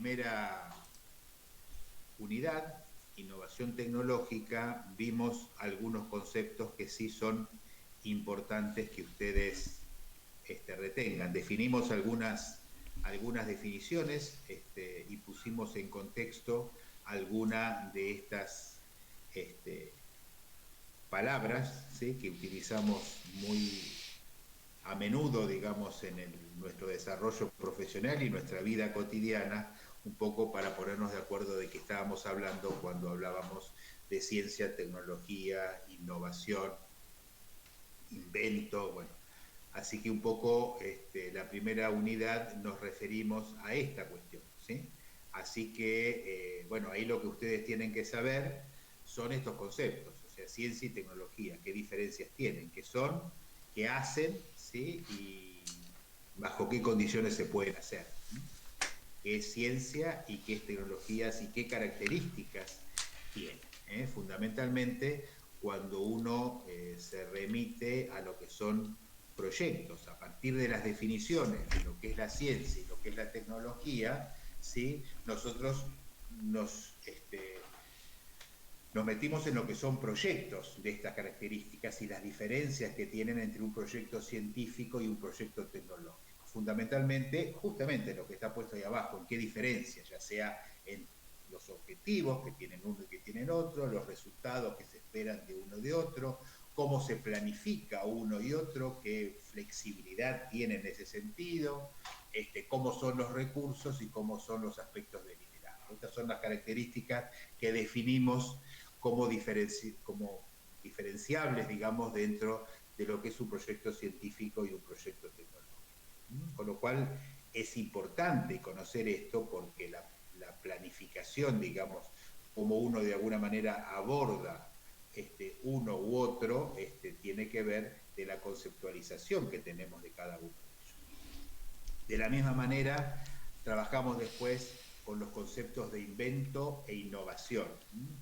primera unidad, innovación tecnológica, vimos algunos conceptos que sí son importantes que ustedes retengan. Definimos algunas definiciones y pusimos en contexto alguna de estas palabras, ¿sí?, que utilizamos muy a menudo, digamos, en nuestro desarrollo profesional y nuestra vida cotidiana, un poco para ponernos de acuerdo de qué estábamos hablando cuando hablábamos de ciencia, tecnología, innovación, invento, bueno. Así que un poco la primera unidad nos referimos a esta cuestión, ¿sí? Así que, bueno, ahí lo que ustedes tienen que saber son estos conceptos, o sea, ciencia y tecnología, qué diferencias tienen, qué son, qué hacen, ¿sí? Y bajo qué condiciones se pueden hacer, ¿sí? Qué es ciencia y qué es tecnologías y qué características tiene, ¿eh? Fundamentalmente, cuando uno se remite a lo que son proyectos, a partir de las definiciones de lo que es la ciencia y lo que es la tecnología, ¿sí?, nosotros nos metimos en lo que son proyectos de estas características y las diferencias que tienen entre un proyecto científico y un proyecto tecnológico. Fundamentalmente, justamente lo que está puesto ahí abajo, en qué diferencia, ya sea en los objetivos que tienen uno y que tienen otro, los resultados que se esperan de uno y de otro, cómo se planifica uno y otro, qué flexibilidad tiene en ese sentido, cómo son los recursos y cómo son los aspectos de liderazgo. Estas son las características que definimos como diferenciables, digamos, dentro de lo que es un proyecto científico y un proyecto tecnológico. Con lo cual es importante conocer esto porque la planificación, digamos, como uno de alguna manera aborda uno u otro, tiene que ver de la conceptualización que tenemos de cada uno de ellos. De la misma manera, trabajamos después con los conceptos de invento e innovación,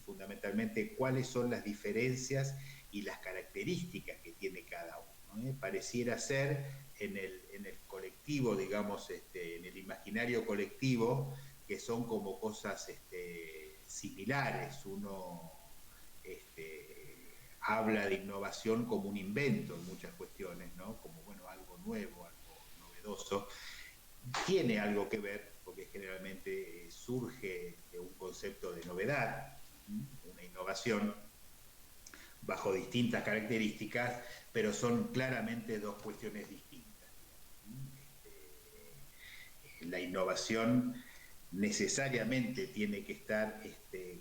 fundamentalmente cuáles son las diferencias y las características que tiene cada uno. Pareciera ser en el colectivo, digamos, en el imaginario colectivo, que son como cosas similares. Uno habla de innovación como un invento en muchas cuestiones, ¿no? Como, bueno, algo nuevo, algo novedoso. Tiene algo que ver, porque generalmente surge de un concepto de novedad, una innovación bajo distintas características, pero son claramente dos cuestiones distintas. La innovación necesariamente tiene que estar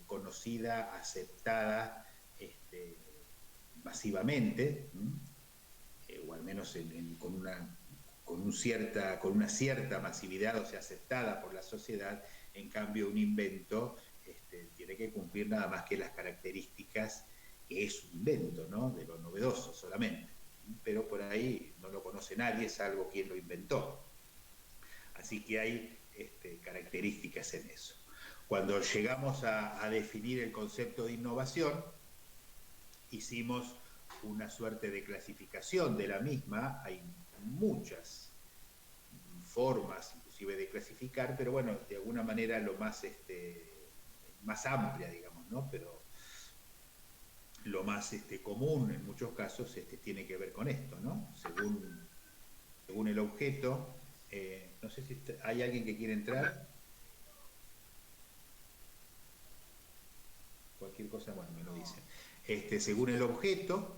conocida, aceptada masivamente, o al menos con una cierta masividad, o sea, aceptada por la sociedad. En cambio, un invento tiene que cumplir nada más que las características que es un invento, ¿no?, de lo novedoso solamente. Pero por ahí no lo conoce nadie, salvo quien lo inventó. Así que hay características en eso. Cuando llegamos a definir el concepto de innovación, hicimos una suerte de clasificación de la misma. Hay muchas formas, inclusive, de clasificar, pero bueno, de alguna manera lo más amplia, digamos, ¿no? Pero lo más común en muchos casos tiene que ver con esto, ¿no? Según el objeto. No sé si hay alguien que quiere entrar. Cualquier cosa, bueno, me lo dicen. Según el objeto,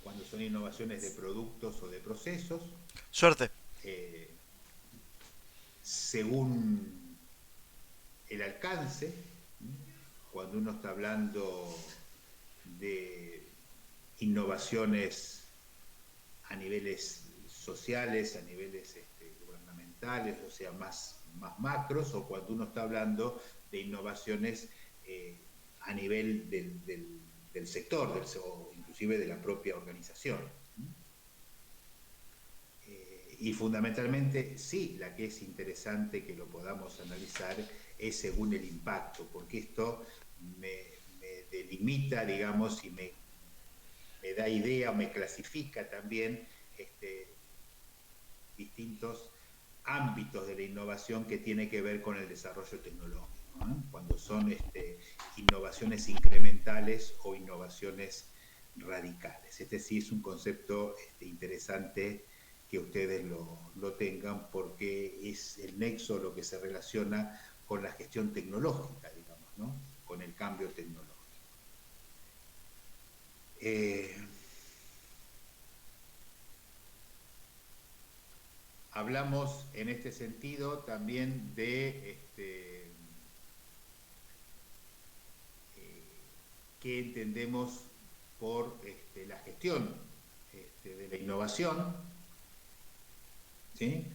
cuando son innovaciones de productos o de procesos. Suerte. Según el alcance, cuando uno está hablando de innovaciones a niveles sociales, a niveles gubernamentales, o sea, más macros, o cuando uno está hablando de innovaciones a nivel del sector, o inclusive de la propia organización. Y fundamentalmente, sí, la que es interesante que lo podamos analizar es según el impacto, porque esto me delimita, digamos, y me da idea, me clasifica también distintos ámbitos de la innovación que tiene que ver con el desarrollo tecnológico, ¿no? Cuando son innovaciones incrementales o innovaciones radicales. Este sí es un concepto interesante que ustedes lo tengan, porque es el nexo lo que se relaciona con la gestión tecnológica, digamos, ¿no? Con el cambio tecnológico. Hablamos en este sentido también de qué entendemos por la gestión de la innovación, ¿sí?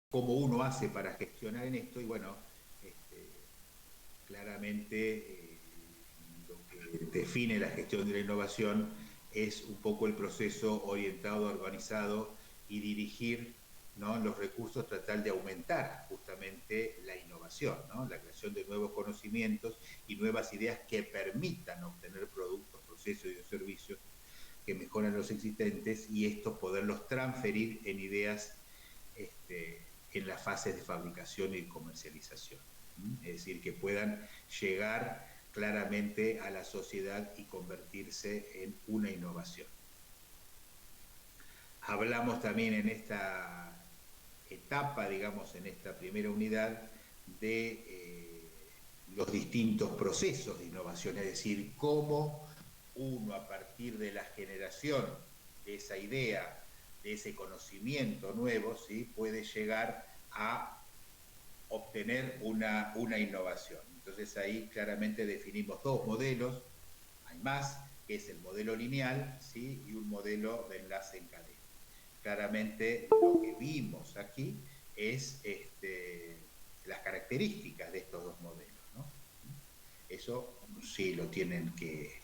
Cómo uno hace para gestionar en esto, y bueno, claramente lo que define la gestión de la innovación es un poco el proceso orientado, organizado y dirigir, ¿no?, los recursos, tratar de aumentar justamente la innovación, ¿no?, la creación de nuevos conocimientos y nuevas ideas que permitan obtener productos, procesos y servicios que mejoran los existentes, y estos poderlos transferir en ideas en las fases de fabricación y comercialización. Es decir, que puedan llegar claramente a la sociedad y convertirse en una innovación. Hablamos también en esta etapa, digamos, en esta primera unidad, de los distintos procesos de innovación, es decir, cómo uno, a partir de la generación de esa idea, de ese conocimiento nuevo, ¿sí?, puede llegar a obtener una innovación. Entonces ahí claramente definimos dos modelos, hay más, que es el modelo lineal, ¿sí?, y un modelo de enlace en cadena. Claramente lo que vimos aquí es las características de estos dos modelos, ¿no? Eso sí lo tienen que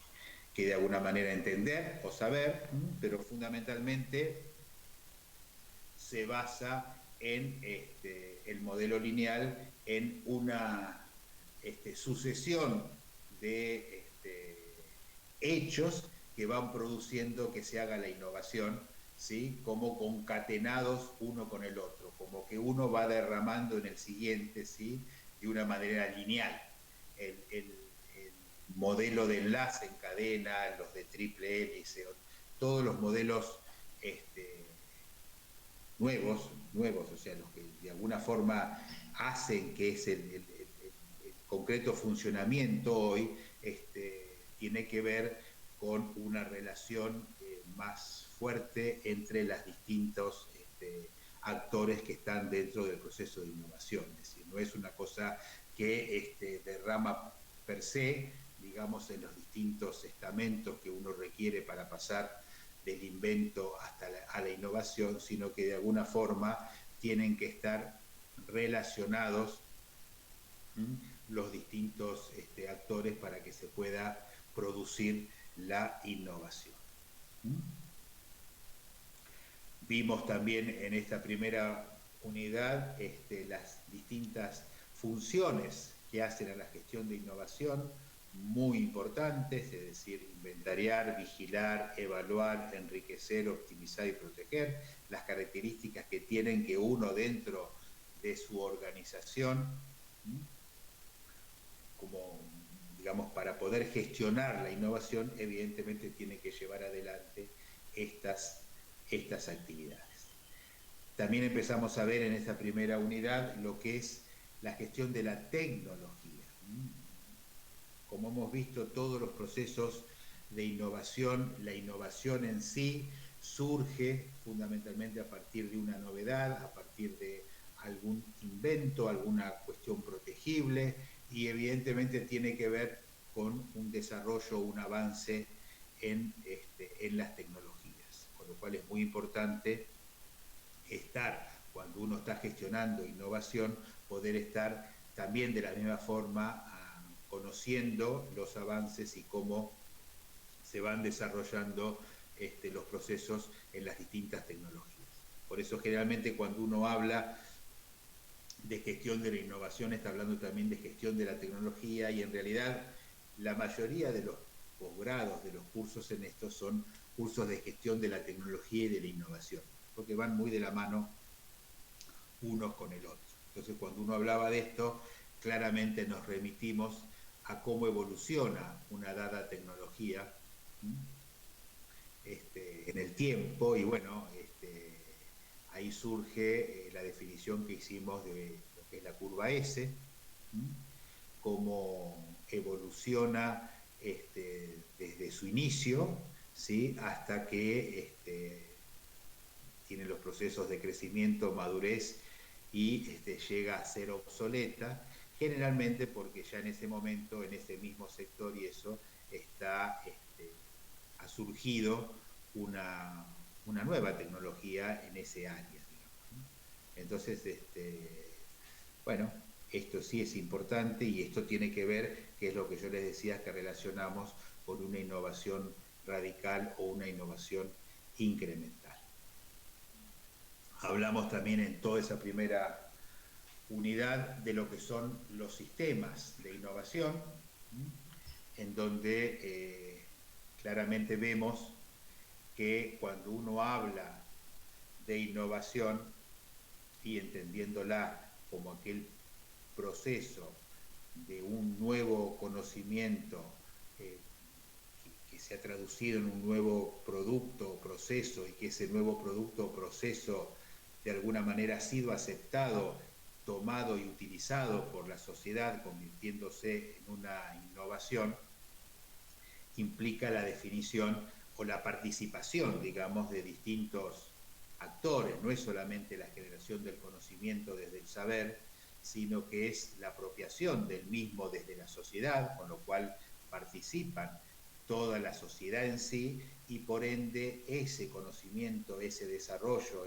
de alguna manera entender o saber, pero fundamentalmente se basa en el modelo lineal, en una sucesión de hechos que van produciendo que se haga la innovación, ¿sí?, como concatenados uno con el otro, como que uno va derramando en el siguiente, ¿sí?, de una manera lineal. El modelo de enlace en cadena, los de triple hélice, todos los modelos nuevos, o sea, los que de alguna forma hacen que es el concreto funcionamiento hoy, tiene que ver con una relación más fuerte entre los distintos actores que están dentro del proceso de innovación. Es decir, no es una cosa que derrama per se, digamos, en los distintos estamentos que uno requiere para pasar del invento hasta a la innovación, sino que de alguna forma tienen que estar relacionados los distintos actores para que se pueda producir la innovación. Vimos también en esta primera unidad las distintas funciones que hacen a la gestión de innovación, muy importantes, es decir, inventariar, vigilar, evaluar, enriquecer, optimizar y proteger, las características que tienen que uno dentro de su organización, como, digamos, para poder gestionar la innovación, evidentemente tiene que llevar adelante estas actividades. También empezamos a ver en esta primera unidad lo que es la gestión de la tecnología. Como hemos visto, todos los procesos de innovación, la innovación en sí surge fundamentalmente a partir de una novedad, a partir de algún invento, alguna cuestión protegible, y evidentemente tiene que ver con un desarrollo, un avance en las tecnologías, con lo cual es muy importante estar, cuando uno está gestionando innovación, poder estar también de la misma forma conociendo los avances y cómo se van desarrollando los procesos en las distintas tecnologías. Por eso generalmente cuando uno habla de gestión de la innovación está hablando también de gestión de la tecnología, y en realidad la mayoría de los posgrados, de los cursos en esto, son cursos de gestión de la tecnología y de la innovación, porque van muy de la mano unos con el otro. Entonces, cuando uno hablaba de esto, claramente nos remitimos a cómo evoluciona una dada tecnología en el tiempo, y bueno, ahí surge la definición que hicimos de lo que es la curva S, cómo evoluciona desde su inicio, ¿sí? Hasta que tiene los procesos de crecimiento, madurez y llega a ser obsoleta, generalmente porque ya en ese momento, en ese mismo sector y eso, ha surgido una nueva tecnología en ese área, digamos, ¿no? Entonces, bueno, esto sí es importante y esto tiene que ver, que es lo que yo les decía, que relacionamos con una innovación radical o una innovación incremental. Hablamos también en toda esa primera unidad de lo que son los sistemas de innovación, en donde claramente vemos que cuando uno habla de innovación y entendiéndola como aquel proceso de un nuevo conocimiento que se ha traducido en un nuevo producto o proceso, y que ese nuevo producto o proceso de alguna manera ha sido aceptado, tomado y utilizado por la sociedad, convirtiéndose en una innovación, implica la definición o la participación, digamos, de distintos actores. No es solamente la generación del conocimiento desde el saber, sino que es la apropiación del mismo desde la sociedad, con lo cual participan toda la sociedad en sí, y por ende ese conocimiento, ese desarrollo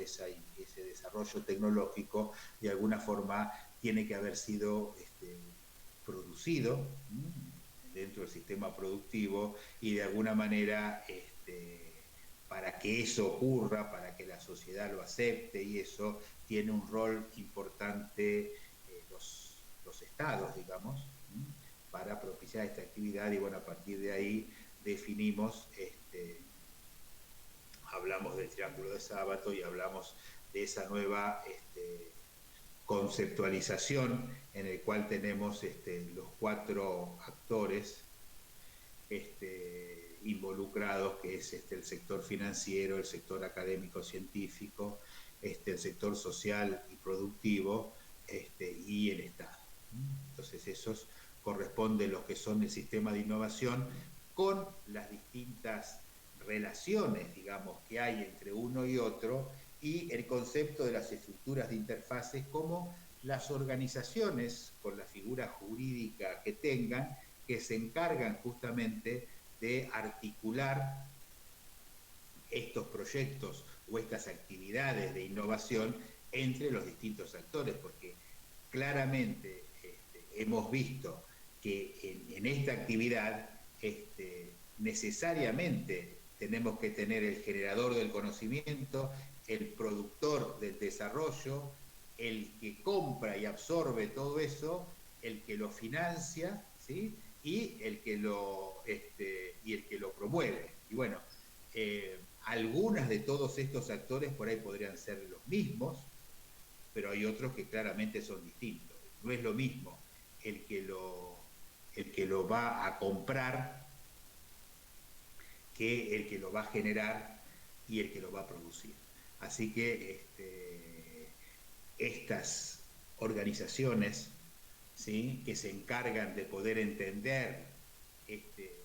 tecnológico, de alguna forma tiene que haber sido producido dentro del sistema productivo, y de alguna manera para que eso ocurra, para que la sociedad lo acepte, y eso tiene un rol importante los estados, digamos, para propiciar esta actividad. Y bueno, a partir de ahí definimos, hablamos del triángulo de Sábato y hablamos de esa nueva conceptualización en el cual tenemos los 4 actores involucrados, que es el sector financiero, el sector académico-científico, el sector social y productivo, y el Estado. Entonces esos corresponden los que son el sistema de innovación, con las distintas relaciones, digamos, que hay entre uno y otro, y el concepto de las estructuras de interfaces como las organizaciones, con la figura jurídica que tengan, que se encargan justamente de articular estos proyectos o estas actividades de innovación entre los distintos actores, porque claramente hemos visto que en esta actividad necesariamente tenemos que tener el generador del conocimiento, el productor del desarrollo, el que compra y absorbe todo eso, el que lo financia, ¿sí? y el que lo promueve. Y bueno, algunas de todos estos actores por ahí podrían ser los mismos, pero hay otros que claramente son distintos. No es lo mismo el que lo va a comprar que el que lo va a generar y el que lo va a producir. Así que estas organizaciones, ¿sí?, que se encargan de poder entender este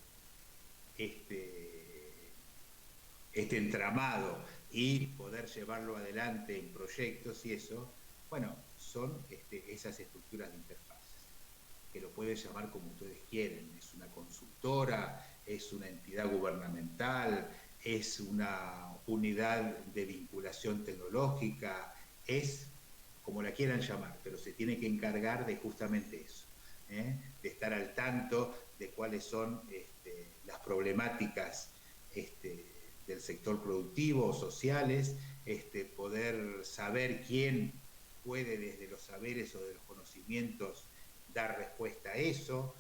entramado y poder llevarlo adelante en proyectos y eso, bueno, son esas estructuras de interfaces, que lo pueden llamar como ustedes quieren. Es una consultora, es una entidad gubernamental, es una unidad de vinculación tecnológica, es como la quieran llamar, pero se tiene que encargar de justamente eso, de estar al tanto de cuáles son las problemáticas del sector productivo, sociales, poder saber quién puede desde los saberes o de los conocimientos dar respuesta a eso,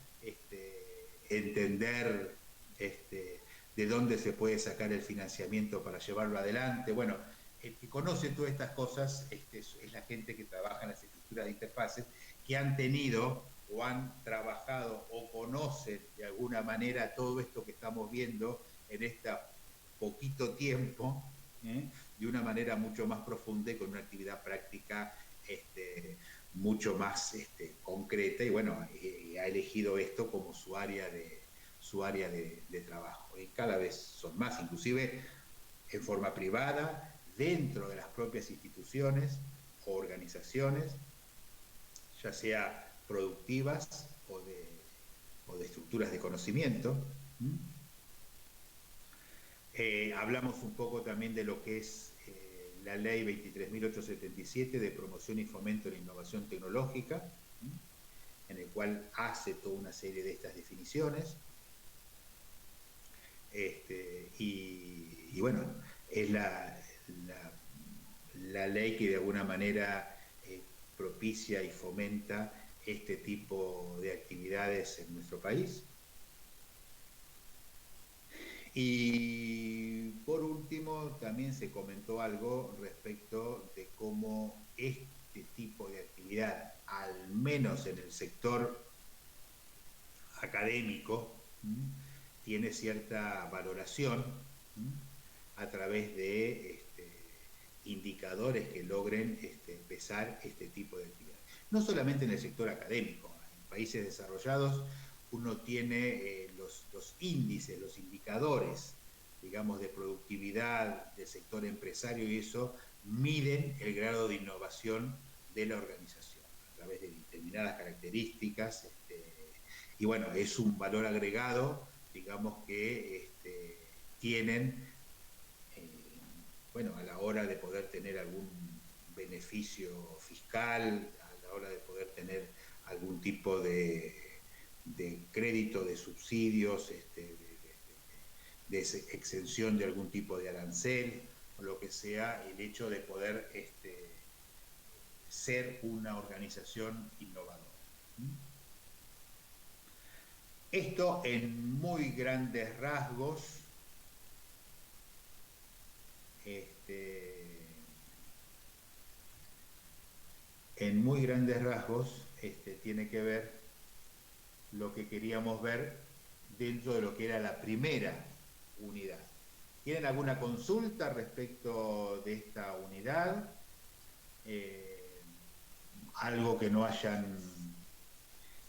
entender de dónde se puede sacar el financiamiento para llevarlo adelante. Bueno, el que conoce todas estas cosas es la gente que trabaja en las estructuras de interfaces, que han tenido o han trabajado o conocen de alguna manera todo esto que estamos viendo en este poquito tiempo, de una manera mucho más profunda y con una actividad práctica mucho más concreta, y bueno, ha elegido esto como su área de trabajo. Y cada vez son más, inclusive en forma privada, dentro de las propias instituciones o organizaciones, ya sea productivas o de estructuras de conocimiento. Hablamos un poco también de lo que es la ley 23.877 de promoción y fomento de la innovación tecnológica, en el cual hace toda una serie de estas definiciones. Y bueno, es la ley que de alguna manera propicia y fomenta este tipo de actividades en nuestro país. Y por último, también se comentó algo respecto de cómo este tipo de actividad, al menos en el sector académico, tiene cierta valoración a través de indicadores que logren pesar este tipo de actividad. No solamente en el sector académico, en países desarrollados uno tiene los índices, los indicadores, digamos, de productividad del sector empresario, y eso miden el grado de innovación de la organización a través de determinadas características. Y bueno, es un valor agregado, digamos, que tienen, bueno, a la hora de poder tener algún beneficio fiscal, a la hora de poder tener algún tipo de crédito, de subsidios, de exención de algún tipo de arancel, o lo que sea, el hecho de poder ser una organización innovadora. Esto en muy grandes rasgos tiene que ver lo que queríamos ver dentro de lo que era la primera unidad. ¿Tienen alguna consulta respecto de esta unidad? ¿Algo que no hayan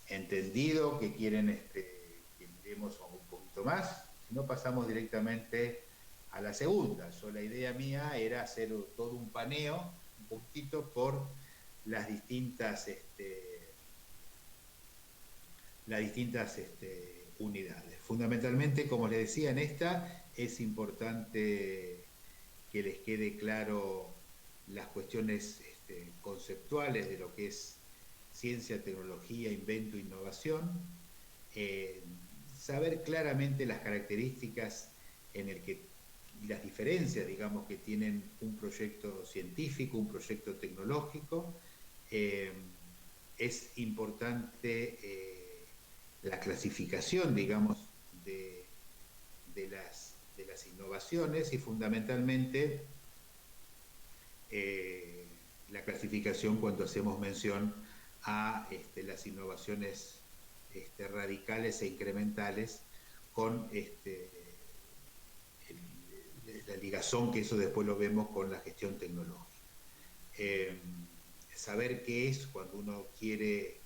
entendido, que quieren que miremos un poquito más? Si no, pasamos directamente a la segunda. La idea mía era hacer todo un paneo, un poquito por las distintas unidades. Fundamentalmente, como les decía, en esta es importante que les quede claro las cuestiones conceptuales de lo que es ciencia, tecnología, invento, innovación, saber claramente las características en el que, y las diferencias, digamos, que tienen un proyecto científico, un proyecto tecnológico. Es importante la clasificación, digamos, de las innovaciones, y fundamentalmente la clasificación cuando hacemos mención a las innovaciones radicales e incrementales, con la ligazón que eso después lo vemos con la gestión tecnológica. Saber qué es cuando uno quiere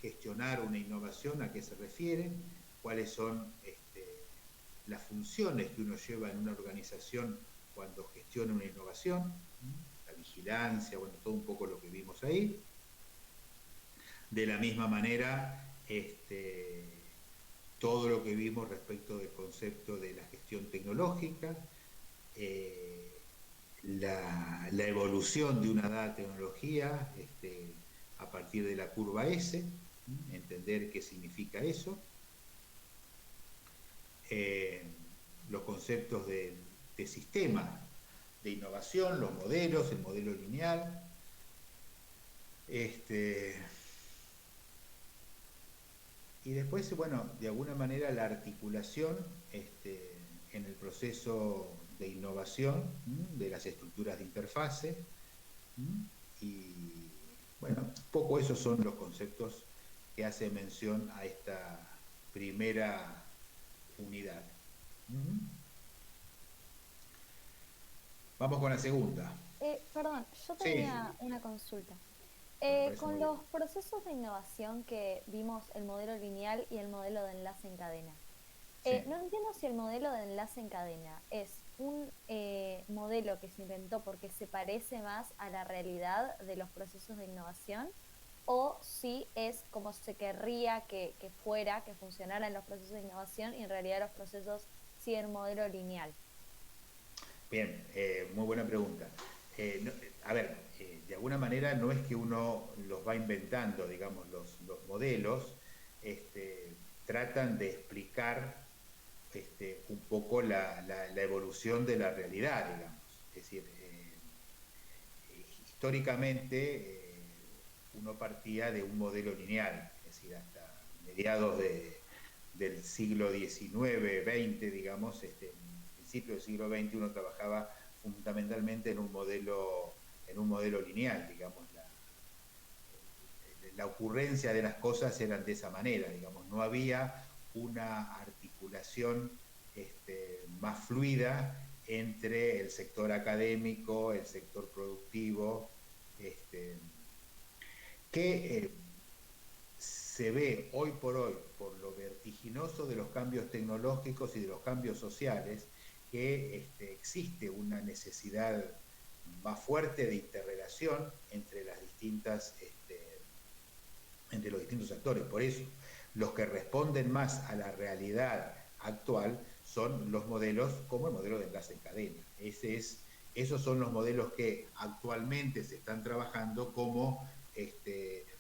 gestionar una innovación, a qué se refiere, cuáles son las funciones que uno lleva en una organización cuando gestiona una innovación, la vigilancia, bueno, todo un poco lo que vimos ahí. De la misma manera, todo lo que vimos respecto del concepto de la gestión tecnológica, la evolución de una dada tecnología a partir de la curva S, entender qué significa eso, los conceptos de sistema de innovación, los modelos, el modelo lineal, y después, bueno, de alguna manera la articulación en el proceso de innovación, de las estructuras de interfase, y bueno, un poco esos son los conceptos que hace mención a esta primera unidad. Vamos con la segunda. Perdón, yo tenía Sí, una consulta. me parece Con muy bien. los procesos de innovación que vimos, el modelo lineal y el modelo de enlace en cadena, Sí. no entiendo si el modelo de enlace en cadena es un modelo que se inventó porque se parece más a la realidad de los procesos de innovación o si es como se querría que fuera, que funcionara en los procesos de innovación y en realidad los procesos siguen un modelo lineal. Bien, muy buena pregunta. A ver, de alguna manera no es que uno los va inventando, digamos, los modelos, este, tratan de explicar un poco la evolución de la realidad, digamos. Es decir, históricamente uno partía de un modelo lineal, es decir, hasta mediados del siglo XIX, XX, digamos, en principio del siglo XX uno trabajaba fundamentalmente en un modelo lineal, digamos, la ocurrencia de las cosas eran de esa manera, digamos, no había una articulación más fluida entre el sector académico, el sector productivo, que se ve hoy por lo vertiginoso de los cambios tecnológicos y de los cambios sociales, que existe una necesidad más fuerte de interrelación entre los distintos actores. Por eso, los que responden más a la realidad actual son los modelos como el modelo de enlace en cadena. Esos son los modelos que actualmente se están trabajando como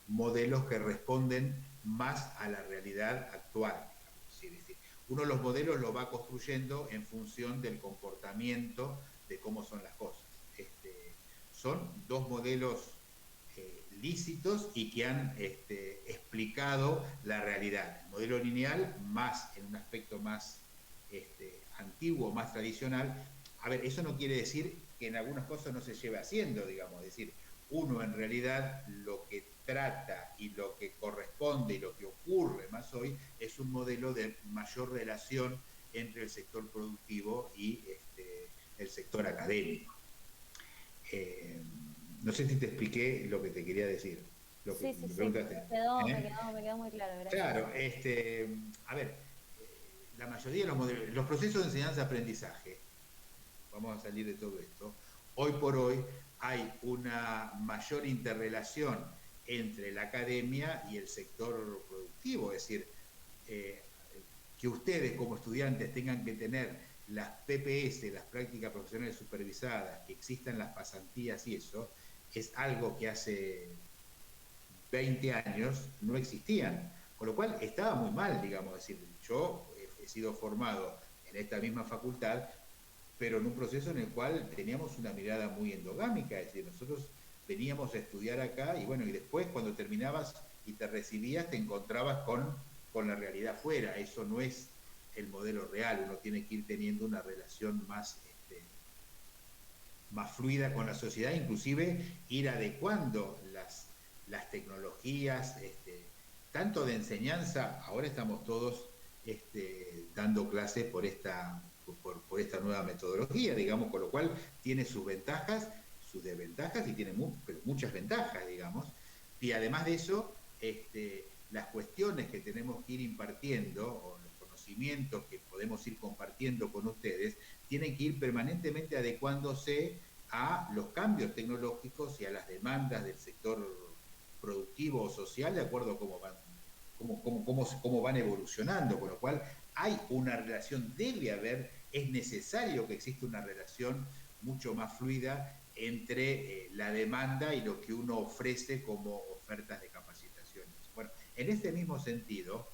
modelos que responden más a la realidad actual. Es decir, uno los modelos los va construyendo en función del comportamiento de cómo son las cosas. Son dos modelos lícitos y que han explicado la realidad. El modelo lineal, más en un aspecto más antiguo, más tradicional. A ver, eso no quiere decir que en algunas cosas no se lleve haciendo, digamos, es decir, uno en realidad lo que trata y lo que corresponde y lo que ocurre más hoy es un modelo de mayor relación entre el sector productivo y el sector académico. Eh, no sé si te expliqué lo que te quería decir, lo que Sí, sí, me sí, preguntaste. ¿Eh? me quedó muy claro, gracias. Claro, a ver, la mayoría de los modelos, los procesos de enseñanza-aprendizaje, vamos a salir de todo esto, hoy por hoy hay una mayor interrelación entre la academia y el sector productivo, es decir, eh, que ustedes como estudiantes tengan que tener las PPS, las prácticas profesionales supervisadas, que existan las pasantías y eso, es algo que hace 20 años no existían. Con lo cual estaba muy mal, digamos, decir, yo he sido formado en esta misma facultad, pero en un proceso en el cual teníamos una mirada muy endogámica, es decir, nosotros veníamos a estudiar acá y bueno, y después cuando terminabas y te recibías te encontrabas con la realidad fuera, eso no es el modelo real, uno tiene que ir teniendo una relación más fluida con la sociedad, inclusive ir adecuando las tecnologías, tanto de enseñanza, ahora estamos todos dando clases por esta nueva metodología, digamos, con lo cual tiene sus ventajas, sus desventajas y tiene pero muchas ventajas, digamos. Y además de eso, las cuestiones que tenemos que ir impartiendo o los conocimientos que podemos ir compartiendo con ustedes tienen que ir permanentemente adecuándose a los cambios tecnológicos y a las demandas del sector productivo o social de acuerdo a cómo van evolucionando, con lo cual hay una relación, debe haber, es necesario que exista una relación mucho más fluida entre la demanda y lo que uno ofrece como ofertas de capacitaciones. Bueno, en este mismo sentido,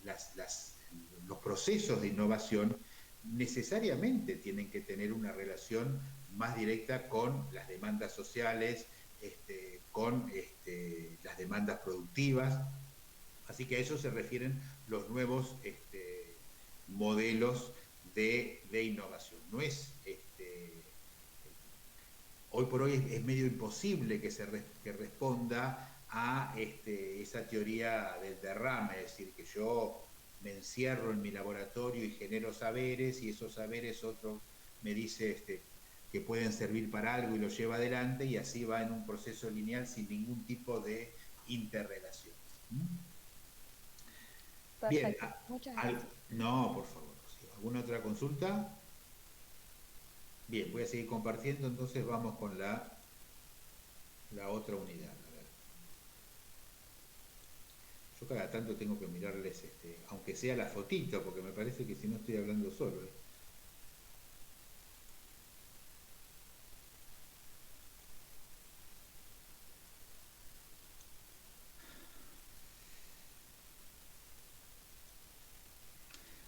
las, las, los procesos de innovación necesariamente tienen que tener una relación más directa con las demandas sociales, con las demandas productivas. Así que a eso se refieren los nuevos modelos de innovación. No es, hoy por hoy es medio imposible que responda a esa teoría del derrame, es decir, que yo me encierro en mi laboratorio y genero saberes y esos saberes otro me dice que pueden servir para algo y lo lleva adelante y así va en un proceso lineal sin ningún tipo de interrelación. Bien, Perfecto, muchas gracias. no, por favor, Rocío. ¿Alguna otra consulta? Bien, voy a seguir compartiendo, entonces vamos con la otra unidad. A ver. Yo cada tanto tengo que mirarles, aunque sea la fotito, porque me parece que si no estoy hablando solo.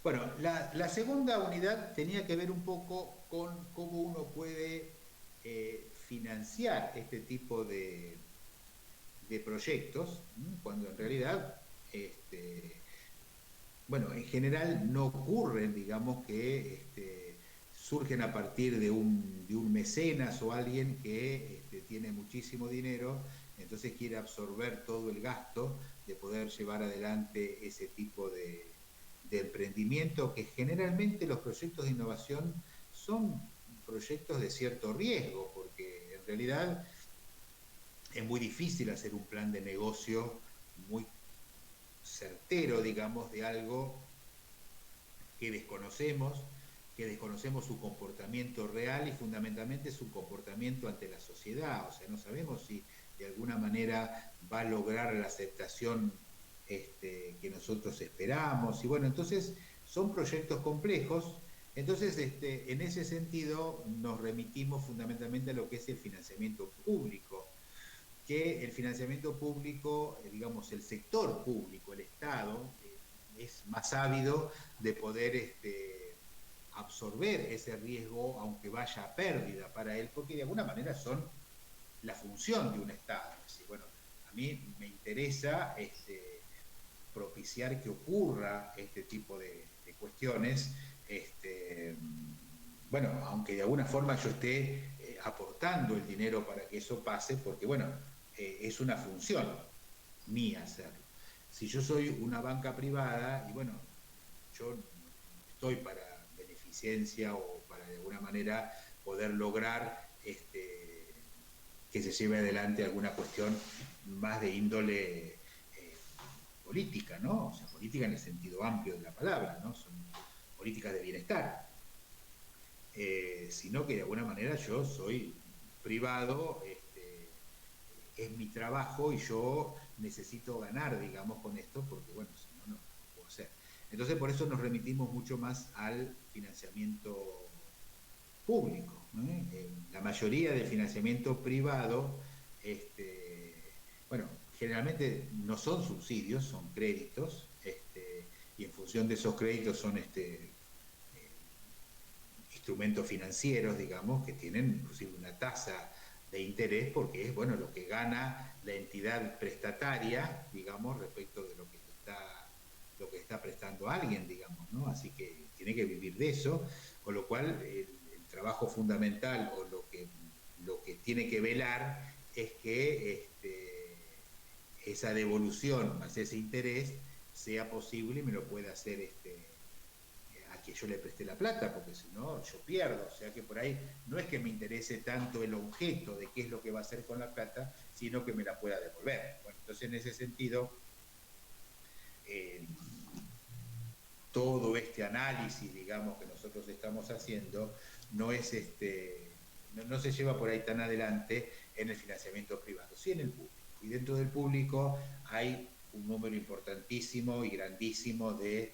Bueno, la segunda unidad tenía que ver un poco con cómo uno puede financiar este tipo de proyectos, cuando en realidad, bueno, en general no ocurren, digamos, que surgen a partir de un mecenas o alguien que tiene muchísimo dinero, entonces quiere absorber todo el gasto de poder llevar adelante ese tipo de emprendimiento, que generalmente los proyectos de innovación son proyectos de cierto riesgo, porque en realidad es muy difícil hacer un plan de negocio muy certero, digamos, de algo que desconocemos su comportamiento real y fundamentalmente su comportamiento ante la sociedad. O sea, no sabemos si de alguna manera va a lograr la aceptación que nosotros esperamos. Y bueno, entonces son proyectos complejos. Entonces, en ese sentido, nos remitimos fundamentalmente a lo que es el financiamiento público, que el financiamiento público, digamos, el sector público, el Estado, es más ávido de poder absorber ese riesgo, aunque vaya a pérdida para él, porque de alguna manera son la función de un Estado. Es decir, bueno, a mí me interesa propiciar que ocurra este tipo de cuestiones, bueno, aunque de alguna forma yo esté aportando el dinero para que eso pase, porque bueno, es una función mía hacerlo. Si yo soy una banca privada, y bueno, yo no estoy para beneficencia o para de alguna manera poder lograr que se lleve adelante alguna cuestión más de índole política, ¿no? O sea, política en el sentido amplio de la palabra, ¿no? Son políticas de bienestar. Sino que de alguna manera yo soy privado, es mi trabajo y yo necesito ganar, digamos, con esto, porque bueno, si no, no lo puedo hacer. Entonces, por eso nos remitimos mucho más al financiamiento público. La mayoría del financiamiento privado, bueno, generalmente no son subsidios, son créditos, y en función de esos créditos son instrumentos financieros, digamos, que tienen inclusive una tasa de interés porque es, bueno, lo que gana la entidad prestataria, digamos, respecto de lo que está prestando a alguien, digamos, ¿no? Así que tiene que vivir de eso, con lo cual el trabajo fundamental o lo que tiene que velar es que esa devolución más ese interés sea posible y me lo pueda hacer a que yo le presté la plata, porque si no, yo pierdo. O sea que por ahí no es que me interese tanto el objeto de qué es lo que va a hacer con la plata, sino que me la pueda devolver. Bueno, entonces en ese sentido, todo este análisis, digamos, que nosotros estamos haciendo, no es no se lleva por ahí tan adelante en el financiamiento privado, sí en el público. Y dentro del público hay un número importantísimo y grandísimo de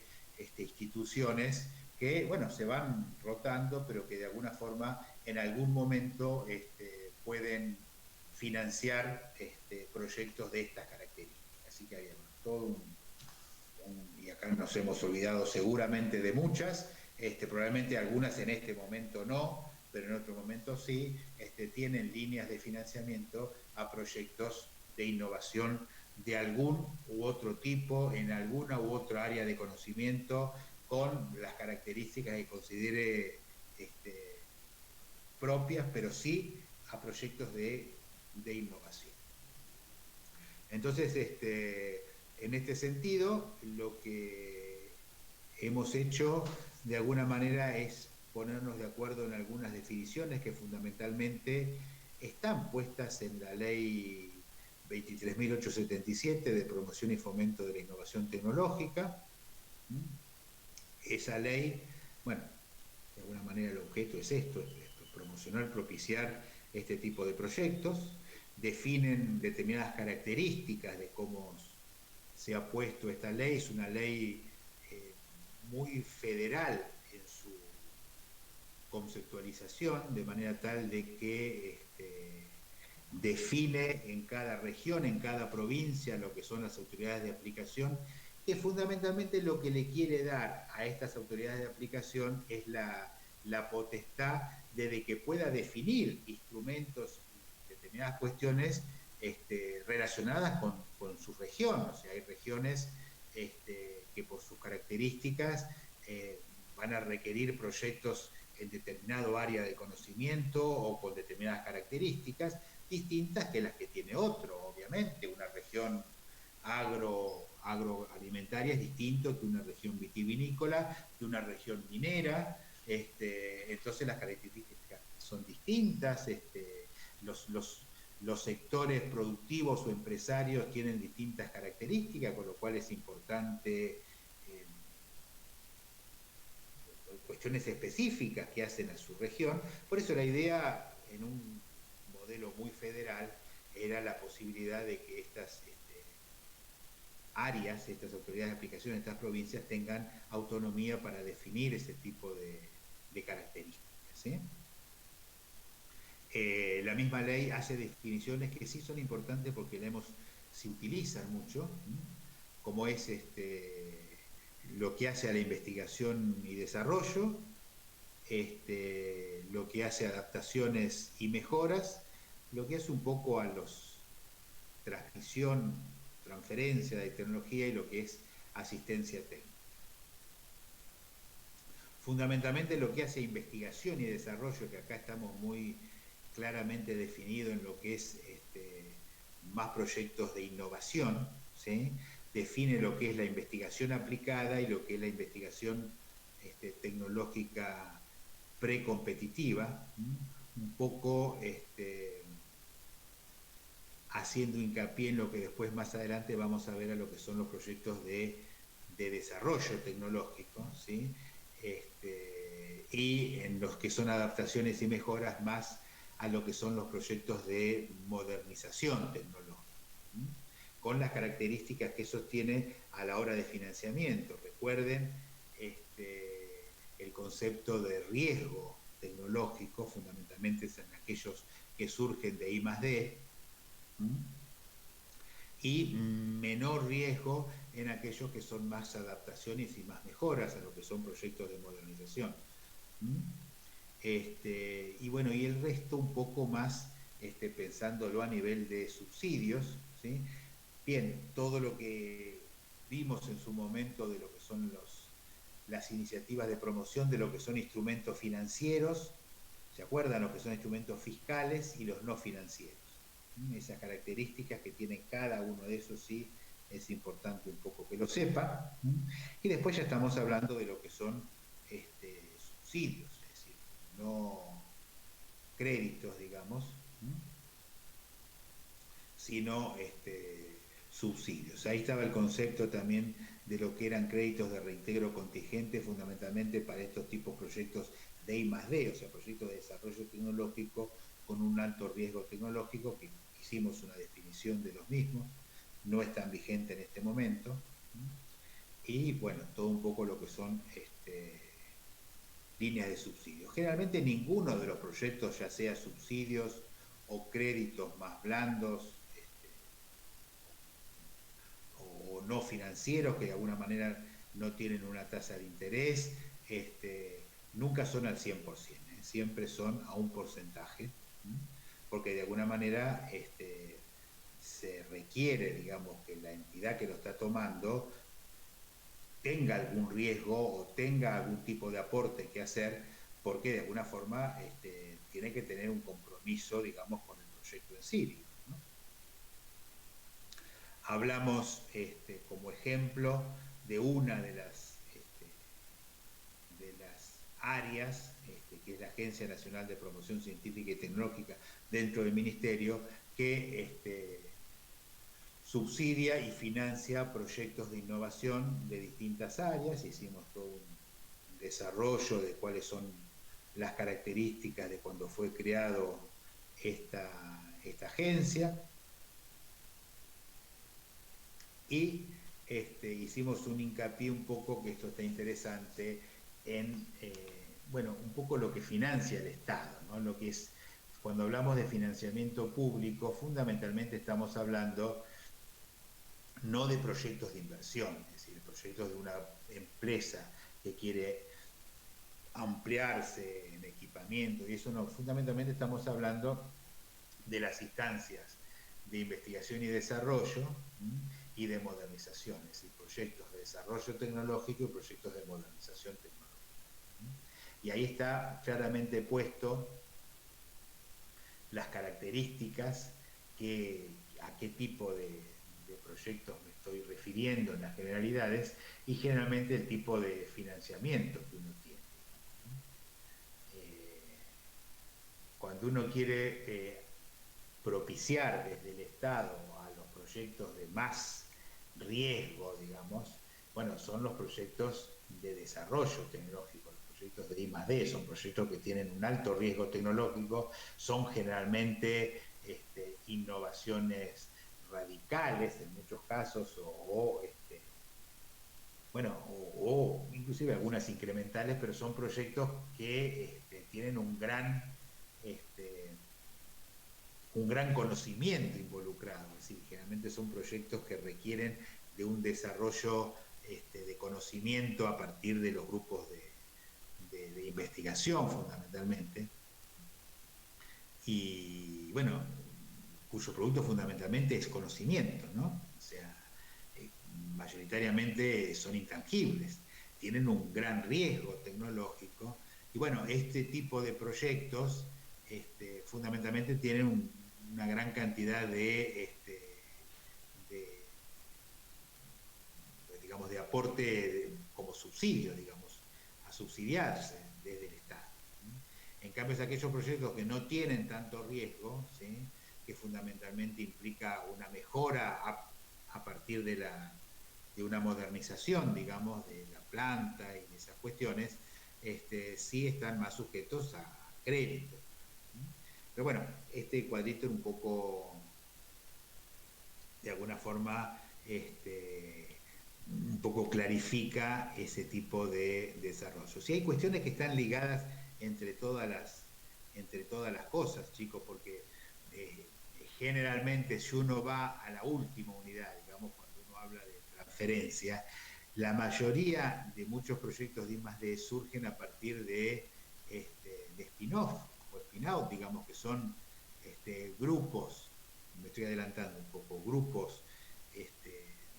instituciones que, bueno, se van rotando, pero que de alguna forma en algún momento pueden financiar proyectos de estas características. Así que hay todo y acá nos hemos olvidado seguramente de muchas, probablemente algunas en este momento no, pero en otro momento sí, tienen líneas de financiamiento a proyectos de innovación de algún u otro tipo, en alguna u otra área de conocimiento, con las características que considere propias, pero sí a proyectos de innovación. Entonces, en este sentido, lo que hemos hecho de alguna manera es ponernos de acuerdo en algunas definiciones que fundamentalmente están puestas en la ley 23.877 de promoción y fomento de la innovación tecnológica. Esa ley, bueno, de alguna manera el objeto es esto, promocionar, propiciar este tipo de proyectos, definen determinadas características de cómo se ha puesto esta ley. Es una ley muy federal en su conceptualización, de manera tal de que define en cada región, en cada provincia, lo que son las autoridades de aplicación, que fundamentalmente lo que le quiere dar a estas autoridades de aplicación es la potestad de que pueda definir instrumentos y determinadas cuestiones relacionadas con su región. O sea, hay regiones que por sus características van a requerir proyectos en determinado área de conocimiento o con determinadas características distintas que las que tiene otro. Obviamente, una región agroalimentaria es distinto que una región vitivinícola, que una región minera. Entonces las características son distintas. Los sectores productivos o empresarios tienen distintas características, con lo cual es importante cuestiones específicas que hacen a su región. Por eso la idea, en un modelo muy federal, era la posibilidad de que estas áreas, estas autoridades de aplicación, estas provincias tengan autonomía para definir ese tipo de características, ¿sí? La misma ley hace definiciones que sí son importantes porque se utilizan mucho, como es lo que hace a la investigación y desarrollo, lo que hace adaptaciones y mejoras, lo que hace un poco a los transmisión, transferencia de tecnología y lo que es asistencia técnica. Fundamentalmente lo que hace investigación y desarrollo, que acá estamos muy claramente definidos en lo que es más proyectos de innovación, ¿sí? Define lo que es la investigación aplicada y lo que es la investigación tecnológica precompetitiva, un poco haciendo hincapié en lo que después más adelante vamos a ver a lo que son los proyectos de desarrollo tecnológico, ¿sí? Y en los que son adaptaciones y mejoras más a lo que son los proyectos de modernización tecnológica, con las características que eso tiene a la hora de financiamiento. Recuerden el concepto de riesgo tecnológico, fundamentalmente son aquellos que surgen de I+D, y menor riesgo en aquellos que son más adaptaciones y más mejoras a lo que son proyectos de modernización. Y bueno, y el resto un poco más pensándolo a nivel de subsidios, ¿sí? Bien, todo lo que vimos en su momento de lo que son las iniciativas de promoción de lo que son instrumentos financieros, ¿se acuerdan? Lo que son instrumentos fiscales y los no financieros. Esas características que tiene cada uno de esos, sí, es importante un poco que lo sepa. Y después ya estamos hablando de lo que son subsidios, es decir, no créditos, digamos, sino subsidios. Ahí estaba el concepto también de lo que eran créditos de reintegro contingente, fundamentalmente para estos tipos de proyectos de I+D, o sea, proyectos de desarrollo tecnológico con un alto riesgo tecnológico, que hicimos una definición de los mismos, no es tan vigente en este momento. Y bueno, todo un poco lo que son líneas de subsidios. Generalmente ninguno de los proyectos, ya sea subsidios o créditos más blandos, o no financieros, que de alguna manera no tienen una tasa de interés, nunca son al 100%, siempre son a un porcentaje, porque de alguna manera se requiere, digamos, que la entidad que lo está tomando tenga algún riesgo o tenga algún tipo de aporte que hacer, porque de alguna forma tiene que tener un compromiso, digamos, con el proyecto en sí, digamos, ¿no? Hablamos como ejemplo de una de las áreas, que es la Agencia Nacional de Promoción Científica y Tecnológica dentro del Ministerio, que subsidia y financia proyectos de innovación de distintas áreas. Hicimos todo un desarrollo de cuáles son las características de cuando fue creado esta agencia, y hicimos un hincapié un poco, que esto está interesante, en, bueno, un poco lo que financia el Estado, ¿no? Lo que es, cuando hablamos de financiamiento público, fundamentalmente estamos hablando no de proyectos de inversión, es decir, proyectos de una empresa que quiere ampliarse en equipamiento, y eso no, fundamentalmente estamos hablando de las instancias de investigación y desarrollo y de modernización, es decir, proyectos de desarrollo tecnológico y proyectos de modernización tecnológica. Y ahí está claramente puesto las características, a qué tipo de proyectos me estoy refiriendo en las generalidades, y generalmente el tipo de financiamiento que uno tiene. Cuando uno quiere propiciar desde el Estado a los proyectos de más riesgo, digamos, bueno, son los proyectos de desarrollo tecnológico, los proyectos de I+D, son proyectos que tienen un alto riesgo tecnológico, son generalmente innovaciones radicales en muchos casos, o inclusive algunas incrementales, pero son proyectos que tienen este, un gran conocimiento involucrado, es decir, generalmente son proyectos que requieren de un desarrollo de conocimiento a partir de los grupos de investigación, fundamentalmente, y bueno, cuyo producto fundamentalmente es conocimiento, ¿no? O sea, mayoritariamente son intangibles, tienen un gran riesgo tecnológico, y bueno, este tipo de proyectos fundamentalmente tienen una gran cantidad digamos, de aporte como subsidio, digamos, a subsidiarse desde el Estado. En cambio, es aquellos proyectos que no tienen tanto riesgo, ¿sí?, que fundamentalmente implica una mejora a partir de una modernización, digamos, de la planta y de esas cuestiones, sí están más sujetos a crédito. Pero bueno, este cuadrito un poco, de alguna forma, un poco clarifica ese tipo de desarrollo. Sí, hay cuestiones que están ligadas entre todas las cosas, chicos, porque generalmente si uno va a la última unidad, digamos, cuando uno habla de transferencia, la mayoría de muchos proyectos de I+D surgen a partir de spin-off o spin-out, digamos, que son grupos, me estoy adelantando un poco, grupos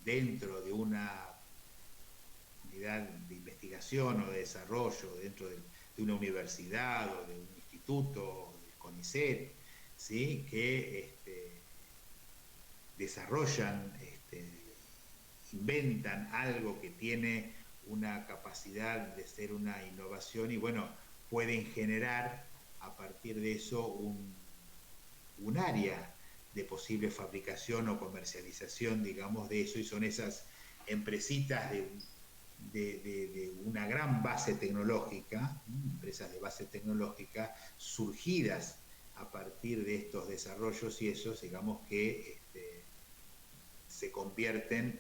dentro de una unidad de investigación o de desarrollo, dentro de una universidad o de un instituto, del CONICET, ¿sí?, que desarrollan, inventan algo que tiene una capacidad de ser una innovación, y bueno, pueden generar a partir de eso un área de posible fabricación o comercialización, digamos, de eso, y son esas empresitas de una gran base tecnológica, empresas de base tecnológica surgidas a partir de estos desarrollos, y esos, digamos, que se convierten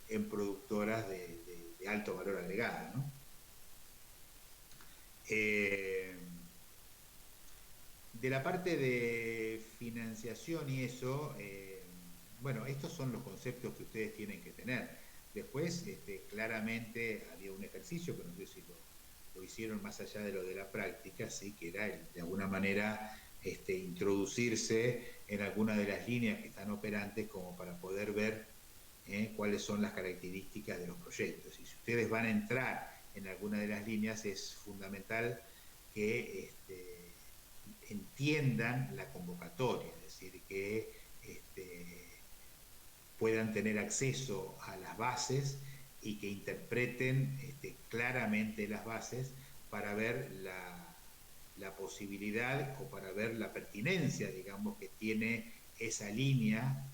en productoras de alto valor agregado, ¿no? De la parte de financiación y eso, bueno, estos son los conceptos que ustedes tienen que tener. Después, claramente había un ejercicio, que no sé si lo hicieron más allá de lo de la práctica, ¿sí?, que era de alguna manera introducirse en alguna de las líneas que están operantes, como para poder ver cuáles son las características de los proyectos. Y si ustedes van a entrar en alguna de las líneas, es fundamental que entiendan la convocatoria, es decir, que puedan tener acceso a las bases y que interpreten claramente las bases para ver la posibilidad o para ver la pertinencia, digamos, que tiene esa línea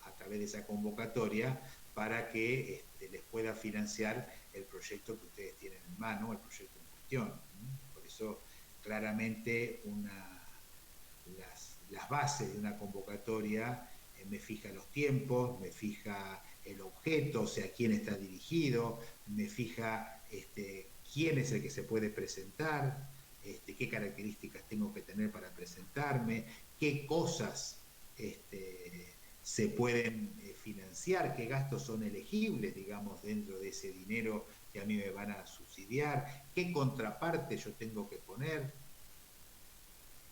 a través de esa convocatoria para que les pueda financiar el proyecto que ustedes tienen en mano, el proyecto en cuestión. Por eso, claramente, las bases de una convocatoria me fija los tiempos, me fija el objeto, o sea, quién está dirigido, me fija quién es el que se puede presentar, qué características tengo que tener para presentarme, qué cosas se pueden financiar, qué gastos son elegibles, digamos, dentro de ese dinero que a mí me van a subsidiar, qué contraparte yo tengo que poner,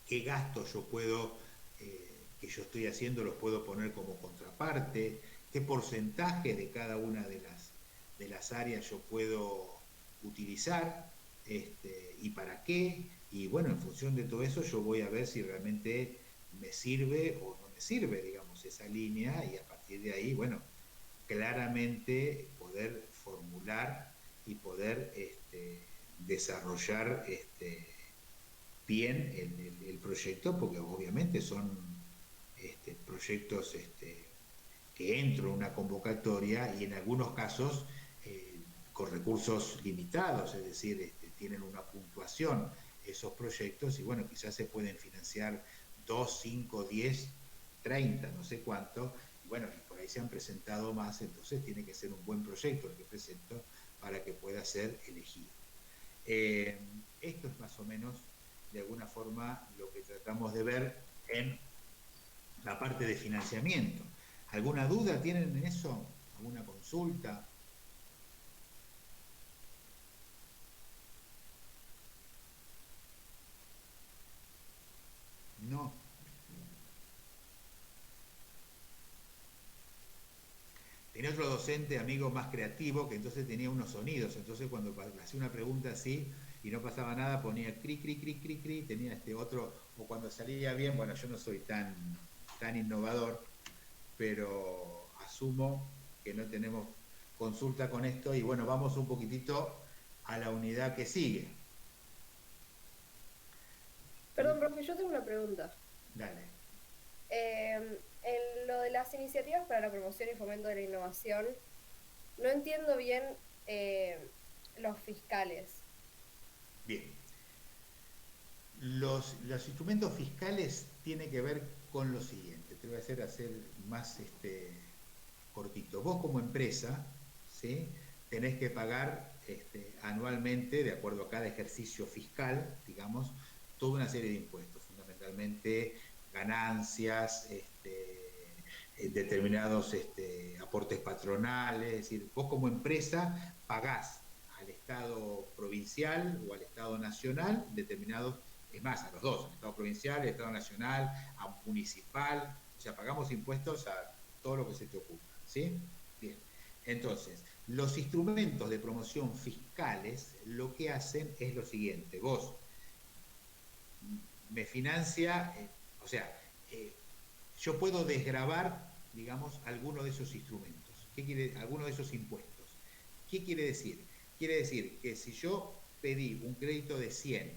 qué gastos yo puedo, que yo estoy haciendo, los puedo poner como contraparte, qué porcentaje de cada una de las áreas yo puedo utilizar, y para qué. Y bueno, en función de todo eso yo voy a ver si realmente me sirve o no me sirve, digamos, esa línea, y a partir de ahí, bueno, claramente poder formular y poder desarrollar bien el proyecto, porque obviamente son proyectos que entran en una convocatoria y en algunos casos con recursos limitados, es decir, tienen una puntuación esos proyectos y bueno, quizás se pueden financiar 2, 5, 10, 30, no sé cuánto, y bueno, y por ahí se han presentado más, entonces tiene que ser un buen proyecto el que presento para que pueda ser elegido. Esto es más o menos, de alguna forma, lo que tratamos de ver en la parte de financiamiento. ¿Alguna duda tienen en eso? ¿Alguna consulta? No. Tenía otro docente, amigo, más creativo, que entonces tenía unos sonidos. Entonces cuando hacía una pregunta así y no pasaba nada, ponía cri, cri, cri, cri, cri. Tenía otro, o cuando salía bien, bueno, yo no soy tan innovador, pero asumo que no tenemos consulta con esto y bueno, vamos un poquitito a la unidad que sigue. Perdón, profe, yo tengo una pregunta. Dale. En lo de las iniciativas para la promoción y fomento de la innovación, no entiendo bien los fiscales. Bien. Los instrumentos fiscales tienen que ver con lo siguiente. Te voy a hacer más cortito. Vos como empresa, ¿sí?, tenés que pagar anualmente, de acuerdo a cada ejercicio fiscal, digamos, toda una serie de impuestos, fundamentalmente ganancias, determinados aportes patronales. Es decir, vos como empresa pagás al Estado provincial o al Estado nacional determinados, es más, a los dos, al Estado provincial, al Estado nacional, a un municipal, o sea, pagamos impuestos a todo lo que se te ocurra, ¿sí? Bien. Entonces, los instrumentos de promoción fiscales lo que hacen es lo siguiente: vos me financia, o sea, yo puedo desgravar, digamos, alguno de esos instrumentos. Alguno de esos impuestos. ¿Qué quiere decir? Quiere decir que si yo pedí un crédito de 100,